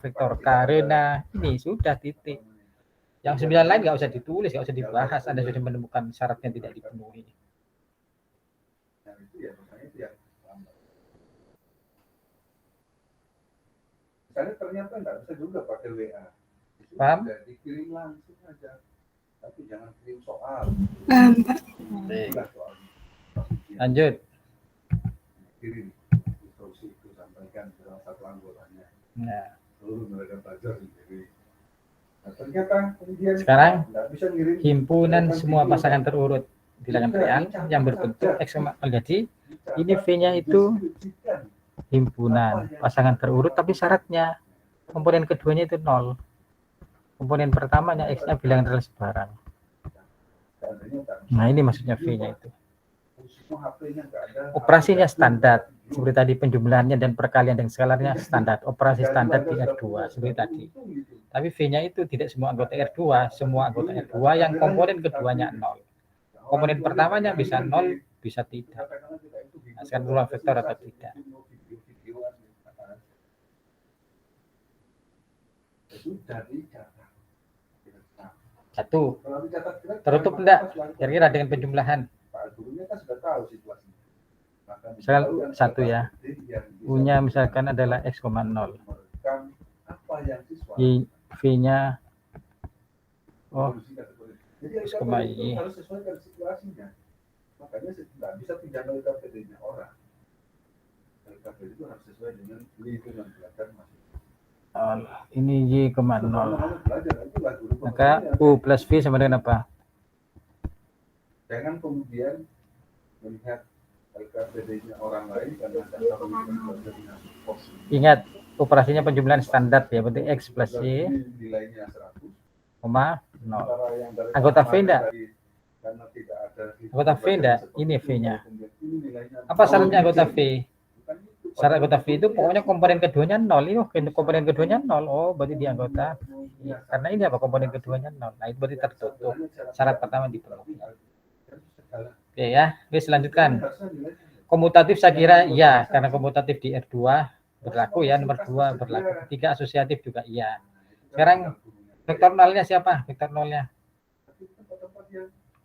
Speaker 1: vektor karena ini sudah titik. Yang 9 lain nggak usah ditulis, nggak usah dibahas. Anda sudah menemukan syarat yang tidak dipenuhi.
Speaker 3: Nah, itu ya, makanya itu ya. Misalnya ternyata nggak bisa juga pakai WA.
Speaker 1: Paham?
Speaker 3: Dikirim langsung aja. Tapi jangan kirim soal.
Speaker 6: Paham, Pak.
Speaker 1: Lanjut.
Speaker 3: Kirim instruksi itu sampaikan ke salah satu anggotanya.
Speaker 1: Nah,
Speaker 3: Seluruh mereka belajar sendiri. Nah, ternyata kemudian
Speaker 1: sekarang
Speaker 3: nggak bisa ngirim
Speaker 1: himpunan semua pasangan terurut bilangan real yang berbentuk X, jadi ini V-nya itu himpunan pasangan terurut, tapi syaratnya komponen keduanya itu 0. Komponen pertamanya X-nya bilangan real sebarang. Nah, ini maksudnya V-nya itu. Operasinya standar, seperti tadi penjumlahannya dan perkalian dan skalarnya standar. Operasi standar di R2, seperti tadi. Tapi V-nya itu tidak semua anggota R2, semua anggota R2 yang komponen keduanya 0. Komponen pertamanya bisa 0, bisa tidak. Nah, sekarang ruang vektor atau tidak. Satu, tertutup enggak? Kira-kira dengan penjumlahan. Misalkan 1 ya. U-nya misalkan adalah X,0. V-nya X,Y.
Speaker 3: harus sesuai dengan situasinya. Makanya nggak bisa pindah LKPD-nya orang. LKPD itu harus sesuai dengan lingkungan belajar masing-masing.
Speaker 1: Ini Y,0. Maka U plus V sama dengan apa?
Speaker 3: Jangan kemudian melihat LKPD-nya orang lain karena dasar belajarnya porsi.
Speaker 1: Ingat, operasinya penjumlahan standar ya, berarti X plus Y,
Speaker 3: Nilainya 100.
Speaker 1: 0. Anggota V enggak? Anggota V enggak? Ini V-nya. Apa syaratnya anggota V? Syarat anggota V itu pokoknya komponen keduanya 0. Ini komponen keduanya 0. Oh, berarti dia anggota. Karena ini apa? Komponen keduanya 0. Nah, itu berarti tertutup. Syarat pertama dipenuhi. Oke ya, oke selanjutkan. Komutatif saya kira iya, karena komutatif di R2 berlaku ya, nomor 2 berlaku. Ketiga asosiatif juga iya. Sekarang vektor nolnya siapa? Vektor nolnya.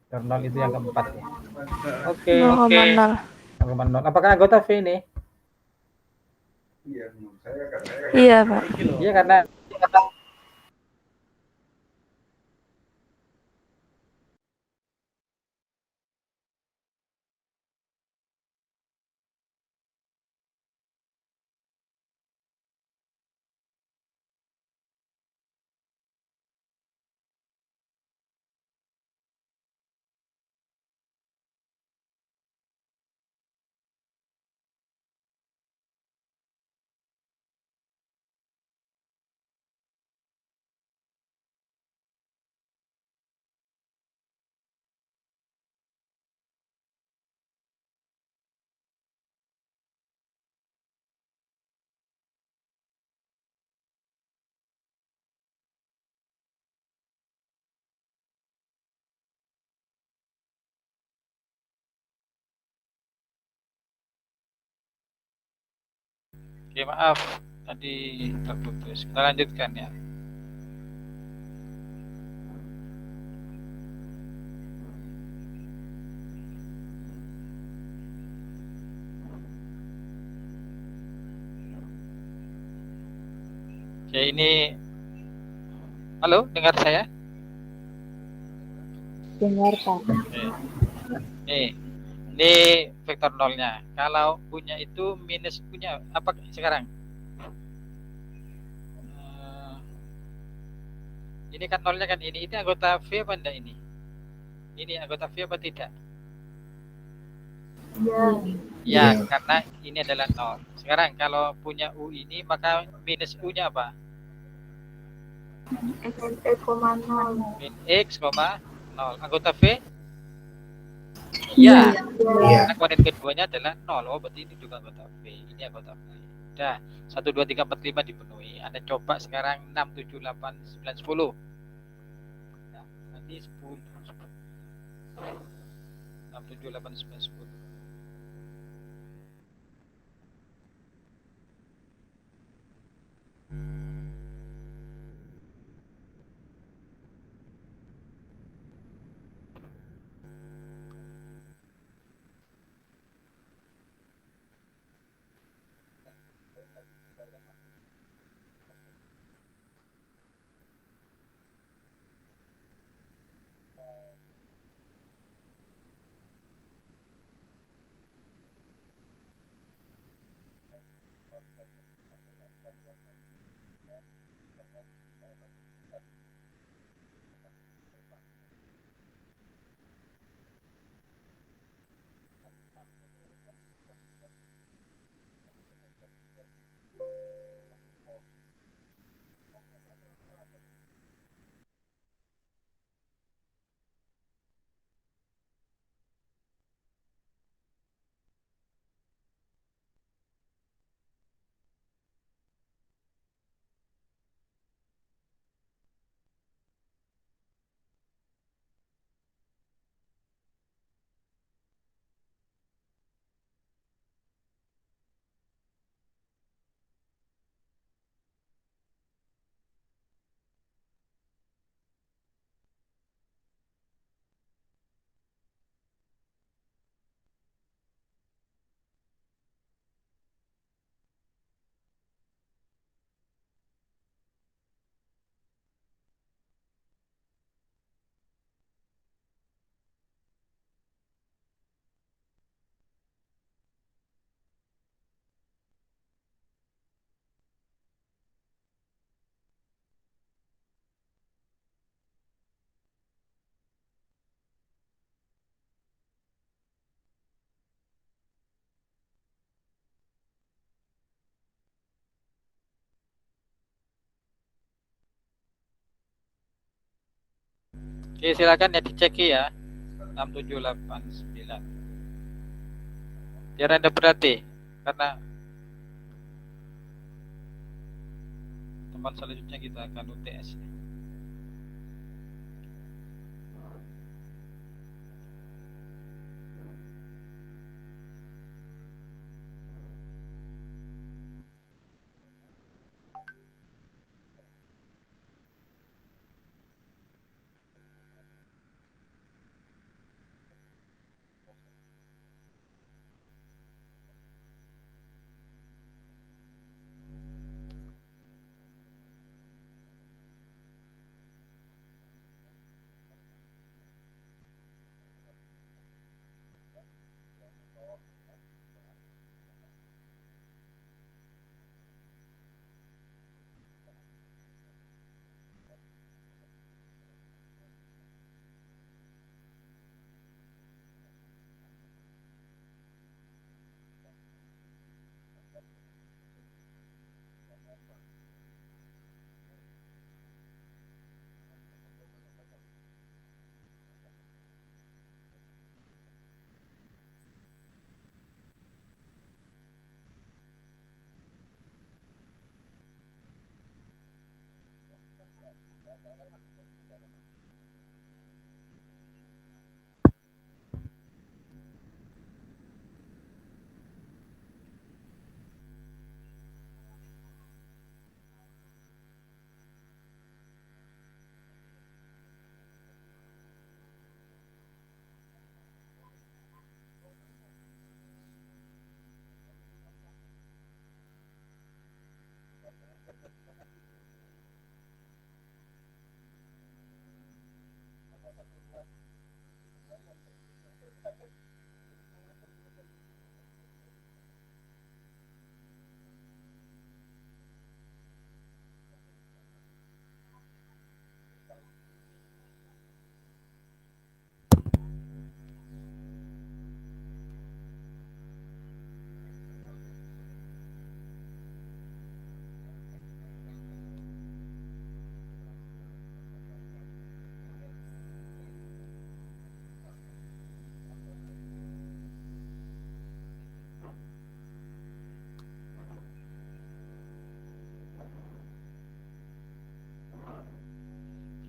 Speaker 1: Vektor nol itu yang keempat ya. Oke. 0,0. Apakah anggota V ini?
Speaker 2: Iya, Pak.
Speaker 1: Iya karena oke, maaf tadi terputus. Kita lanjutkan ya. Oke, ini halo, dengar saya?
Speaker 4: Dengar, Pak.
Speaker 1: Oke. Ini vektor nolnya. Kalau punya itu minus punya apa sekarang? Ini kan nolnya kan ini anggota V apa enggak ini? Ini anggota V apa tidak? Ya, karena ini adalah 0. Sekarang kalau punya U ini maka minus U-nya apa? Min X, 0. Anggota V? Iya. Komponen keduanya adalah 0. Oh, berarti ini juga anggota V. Ini anggota V. Udah, 1, 2, 3, 4, 5 dipenuhi. Anda coba sekarang 6, 7, 8, 9, 10. Nah, nanti 10. 6, 7, 8, 9, 10. Oke, silakan ya dicek ya. 6, 7, 8, 9. Biar Anda berhati, karena teman selanjutnya kita akan UTS.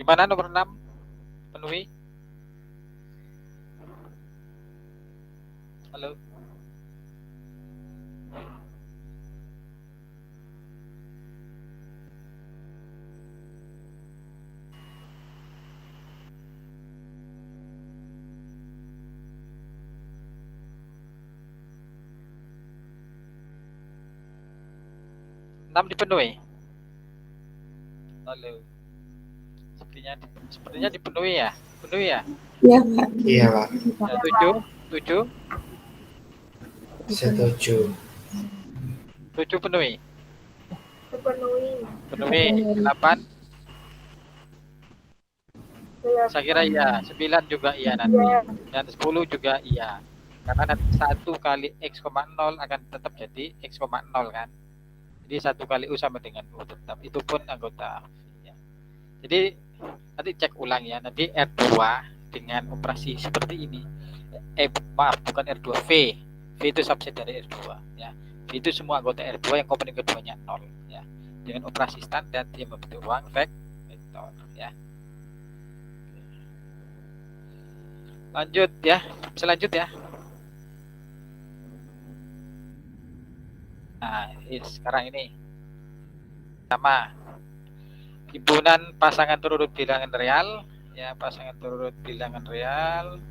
Speaker 1: Gimana nomor 6? Penuhi? Halo? Enam dipenuhi? Halo? Sepertinya dipenuhi ya? Penuhi ya?
Speaker 6: Ya, Pak.
Speaker 7: Iya, Pak.
Speaker 1: Ya, 7? 7?
Speaker 7: Setuju.
Speaker 1: 7 penuhi?
Speaker 2: Terpenuhi.
Speaker 1: Penuhi. 8? Saya kira iya. 9 juga iya nanti. Dan 10 juga iya. Karena nanti 1 kali X,0 akan tetap jadi X,0 kan. Jadi 1 kali U sama dengan U tetap. Itu pun anggota. Ya. Jadi nanti cek ulang ya. Nanti R2 dengan operasi seperti ini. Maaf, bukan R2, V. V itu subset dari R2 ya. V itu semua anggota R2 yang komponen keduanya 0 ya. Dengan operasi standar dia membentuk ruang vektor ya. Lanjut ya. Bisa lanjut ya. Nah, sekarang ini sama himpunan pasangan terurut bilangan real ya, pasangan terurut bilangan real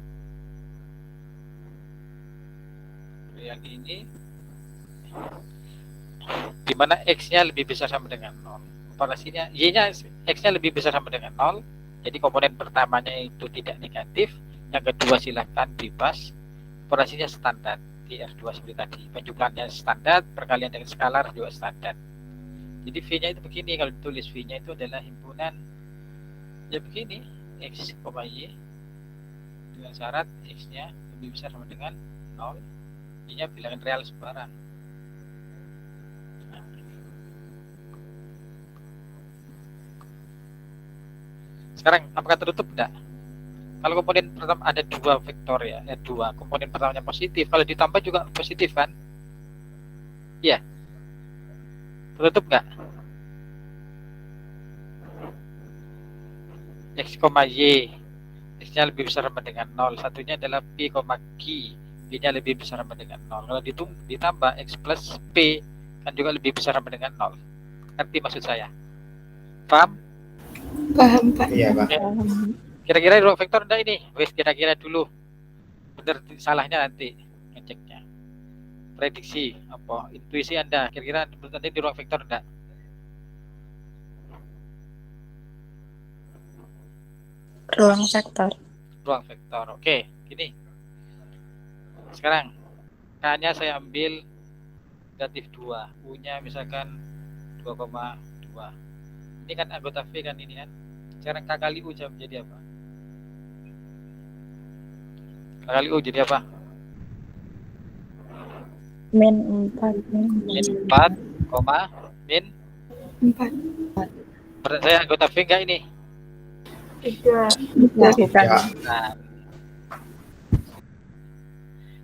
Speaker 1: ini di mana X-nya lebih besar sama dengan 0. Operasinya Y-nya X-nya lebih besar sama dengan 0. Jadi komponen pertamanya itu tidak negatif, yang kedua silakan bebas. Operasinya standar di R2 seperti tadi. Penjumlahannya standar, perkalian dengan skalar juga standar. Jadi V-nya itu begini, kalau ditulis V-nya itu adalah himpunan ya begini, X, Y dengan syarat X-nya lebih besar sama dengan 0. Y-nya bilangan real sembarang. Sekarang apakah tertutup? Enggak. Kalau komponen pertama ada 2 vektor ya, R2. Komponen pertamanya positif, kalau ditambah juga positif kan? Iya. Tertutup enggak? X, Y. X-nya lebih besar sama dengan 0. Satunya adalah P, Q. P-nya lebih besar sama dengan 0. Kalau ditambah X plus P kan juga lebih besar sama dengan 0. Ngerti maksud saya? Paham?
Speaker 6: Paham, Pak.
Speaker 7: Iya, Pak.
Speaker 1: Kira-kira ruang vektor enggak ini? Wes kira-kira dulu. Bener salahnya nanti ngeceknya. Prediksi apa? Intuisi Anda kira-kira menurut Anda di ruang vektor enggak?
Speaker 4: Ruang vektor.
Speaker 1: Ruang vektor. Oke, gini. Sekarang K-nya saya ambil negatif 2, U-nya misalkan 2,2. Ini kan anggota V kan ini kan. Sekarang K kali U jadi apa? K kali U jadi apa?
Speaker 4: Min 4.
Speaker 1: Min 4, min
Speaker 6: 4.
Speaker 1: menurut saya anggota V enggak ini?
Speaker 2: Tidak.
Speaker 7: Ya.
Speaker 1: Nah,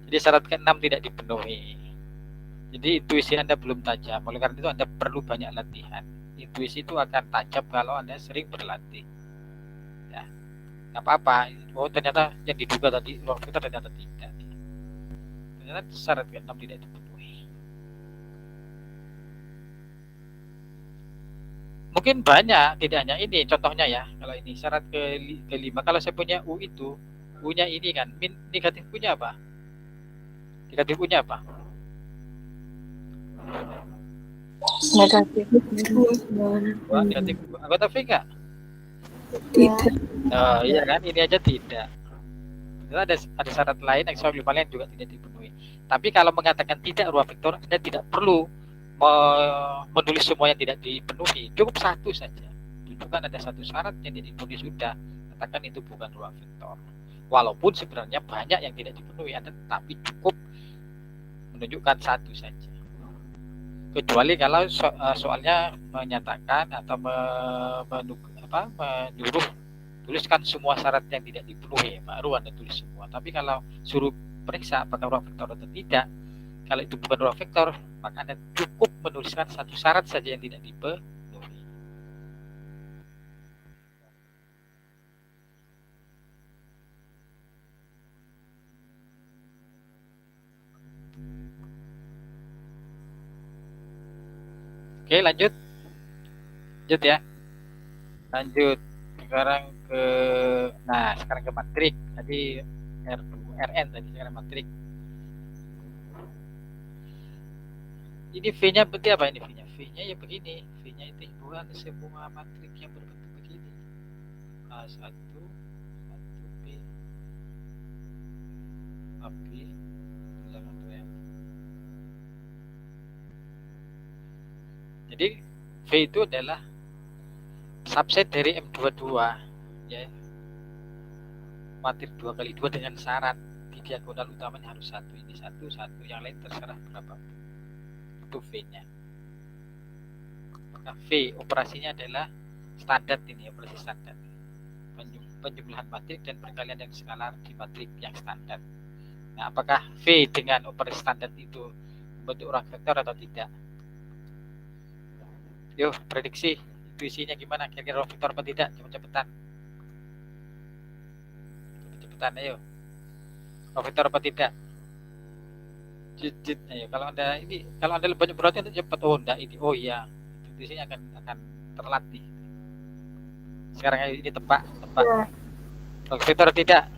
Speaker 1: jadi syarat ke-6 tidak dipenuhi. Jadi intuisi Anda belum tajam. Oleh karena itu Anda perlu banyak latihan. Intuisi itu akan tajam kalau Anda sering berlatih. Ya, nggak apa-apa. Oh ternyata yang diduga tadi ruang vektor ternyata tidak. Ternyata syarat ke-6 tidak dipenuhi. Mungkin banyak, tidak hanya ini. Contohnya ya, kalau ini syarat ke-5. Kalau saya punya U itu, U-nya ini kan, min negatif U-nya apa? Negatif U-nya apa?
Speaker 4: Negatif.
Speaker 1: Wah, negatif U. Anggota V enggak?
Speaker 6: Tidak.
Speaker 1: Oh, iya kan, ini aja tidak. Ada syarat lain, X5 lain juga tidak dipenuhi. Tapi kalau mengatakan tidak ruang vektor, Anda tidak perlu menulis semua yang tidak dipenuhi. Cukup satu saja. Tunjukkan ada satu syarat yang tidak dipenuhi sudah. Katakan itu bukan ruang vektor. Walaupun sebenarnya banyak yang tidak dipenuhi, Anda tapi cukup menunjukkan satu saja. Kecuali kalau soalnya menyatakan atau menyuruh tuliskan semua syarat yang tidak dipenuhi, baru Anda tulis semua. Tapi kalau suruh periksa apakah ruang vektor atau tidak, kalau itu bukan ruang vektor, maka Anda cukup menuliskan satu syarat saja yang tidak dipenuhi. Oke, lanjut. Lanjut ya. Lanjut. Sekarang ke matrik. Tadi Rn tadi, sekarang matrik. Ini V-nya berarti apa ini V-nya? V-nya ya begini. V-nya itu bukan semua matrik yang berbentuk begini. A1, 1B, AB, jangan rem. Jadi V itu adalah subset dari M22 ya. Matrik 2 kali 2 dengan syarat di diagonal utamanya harus 1. Ini 1, 1, yang lain terserah berapa. Itu V-nya. Maka V operasinya adalah standar ini, operasi standar. Penjumlahan matrik dan perkalian yang skalar di matrik yang standar. Nah, apakah V dengan operasi standar itu membentuk ruang vektor atau tidak? Yuk, prediksi intuisinya gimana? Kira-kira ruang vektor apa tidak? Cepet-cepetan. Cepet-cepetan, ayo. Ruang vektor apa tidak? Jit, ayo. Kalau anda banyak berarti anda cepat. Oh, enggak ini. Oh iya, intuisinya akan terlatih. Sekarang ayo ini tebak.
Speaker 2: Ya.
Speaker 1: Ruang vektor tidak?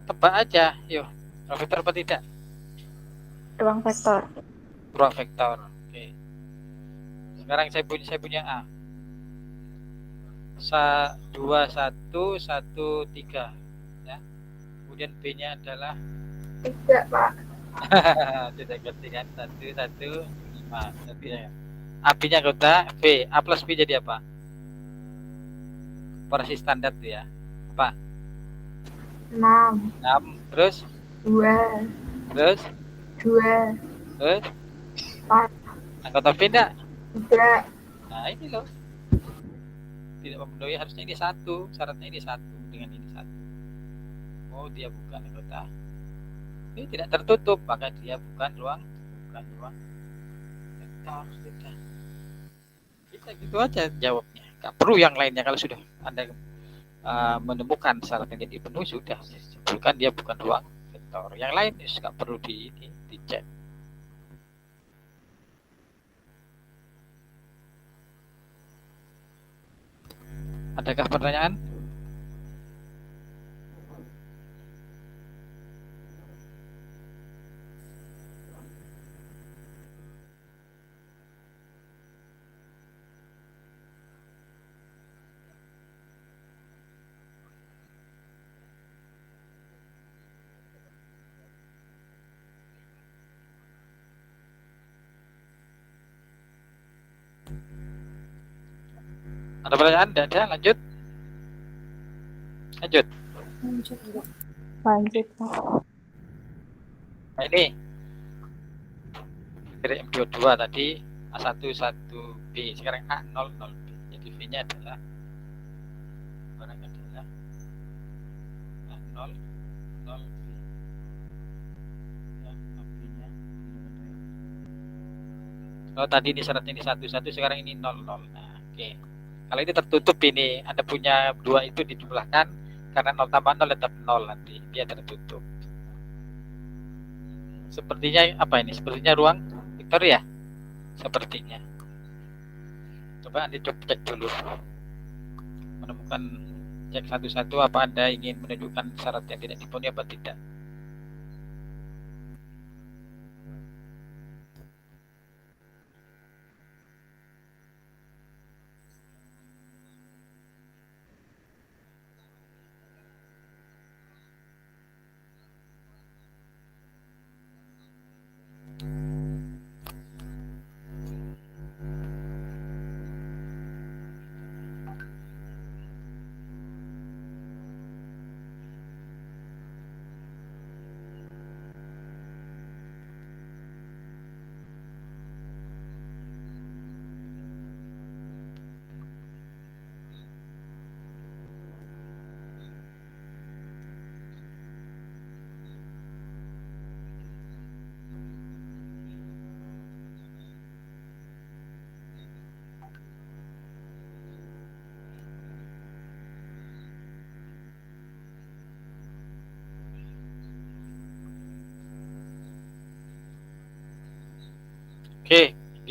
Speaker 1: Tebak aja, yuk. Ruang vektor apa tidak?
Speaker 4: Ruang vektor.
Speaker 1: Ruang vektor. Oke. Sekarang saya punya A. 2, 1, 1, 3 ya. Kemudian B-nya adalah
Speaker 2: Tidak, Pak.
Speaker 1: tidak ngerti kan? 1, 1, 5. Tapi ya. AB-nya kota B. A plus B jadi apa? Operasi standar tuh ya. Apa?
Speaker 2: 6,
Speaker 1: 6. Terus?
Speaker 2: 2,
Speaker 1: Terus?
Speaker 2: 4.
Speaker 1: Anggota B enggak?
Speaker 2: Tidak.
Speaker 1: Nah ini loh. Tidak memenuhi, harusnya ini 1. Syaratnya ini 1 dengan ini 1. Oh, dia bukan anggota. Ini tidak tertutup, maka dia bukan ruang vektor. Kita gitu aja jawabnya. Gak perlu yang lainnya. Kalau sudah Anda menemukan syarat yang dipenuhi, sudah simpulkan dia bukan ruang vektor. Yang lain gak perlu dicek. Adakah pertanyaan? Ada pertanyaan? Tidak ada? Lanjut.
Speaker 6: Lanjut.
Speaker 4: Lanjut.
Speaker 1: Nah ini dari M22 tadi A1 1B, sekarang A0 0B. Jadi V-nya adalah A0 0B. Ya, AB-nya. Kalau tadi ini syaratnya ini 1 1, sekarang ini 0 0. Nah, oke. Kalau ini tertutup ini, Anda punya 2 itu dijumlahkan karena 0 tambah 0 tetap 0 nanti. Dia tertutup. Sepertinya apa ini? Sepertinya ruang vektor ya? Sepertinya. Coba Anda cek dulu. Menemukan cek satu-satu apa Anda ingin menunjukkan syarat yang tidak dipenuhi apa tidak.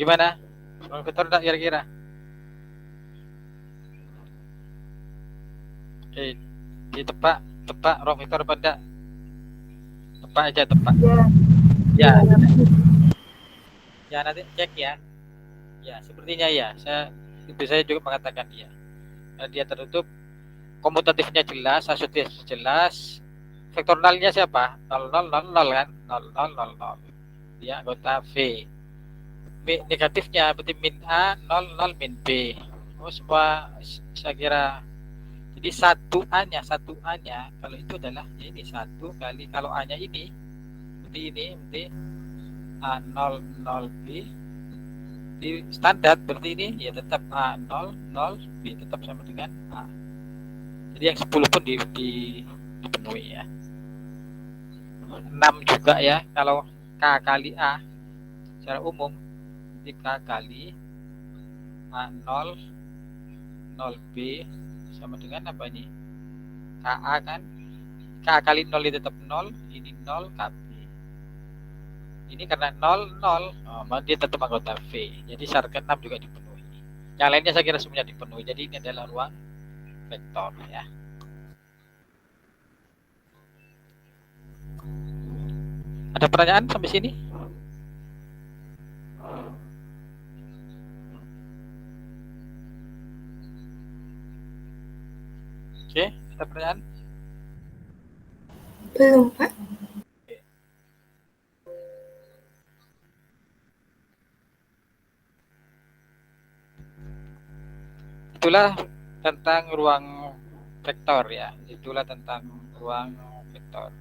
Speaker 1: Gimana? Ruang vektor enggak kira-kira? Ditebak ruang vektor apa enggak? Tebak aja, tebak.
Speaker 2: Ya.
Speaker 1: Ya. Ya, nanti cek ya. Ya, sepertinya ya. Saya juga mengatakan iya. Karena dia tertutup, komutatifnya jelas, asosiasinya jelas. Vektor nolnya siapa? 0 0 0 0 kan? 0 0 0 0. Dia anggota V. Negatifnya berarti min A, 0 0 min B. Oh, semua saya kira. Jadi satu A-nya kalau itu adalah ya ini 1 kali, kalau A-nya ini berarti A0 0 B. Di standar berarti ini ya tetap A0 0 B tetap sama dengan A. Jadi yang 10 pun dipenuhi ya. 6 juga ya, kalau K kali A secara umum jadi K kali A0 0B sama dengan apa ini? KA kan? K kali 0 itu tetap 0, ini 0 KB. Ini karena 0 0, dia tetap anggota V. Jadi syarat ke-6 juga dipenuhi. Yang lainnya saya kira semuanya dipenuhi. Jadi ini adalah ruang vektor ya. Ada pertanyaan sampai sini? Oke, ada pertanyaan?
Speaker 6: Belum, Pak.
Speaker 1: Itulah tentang ruang vektor ya. Itulah tentang ruang vektor.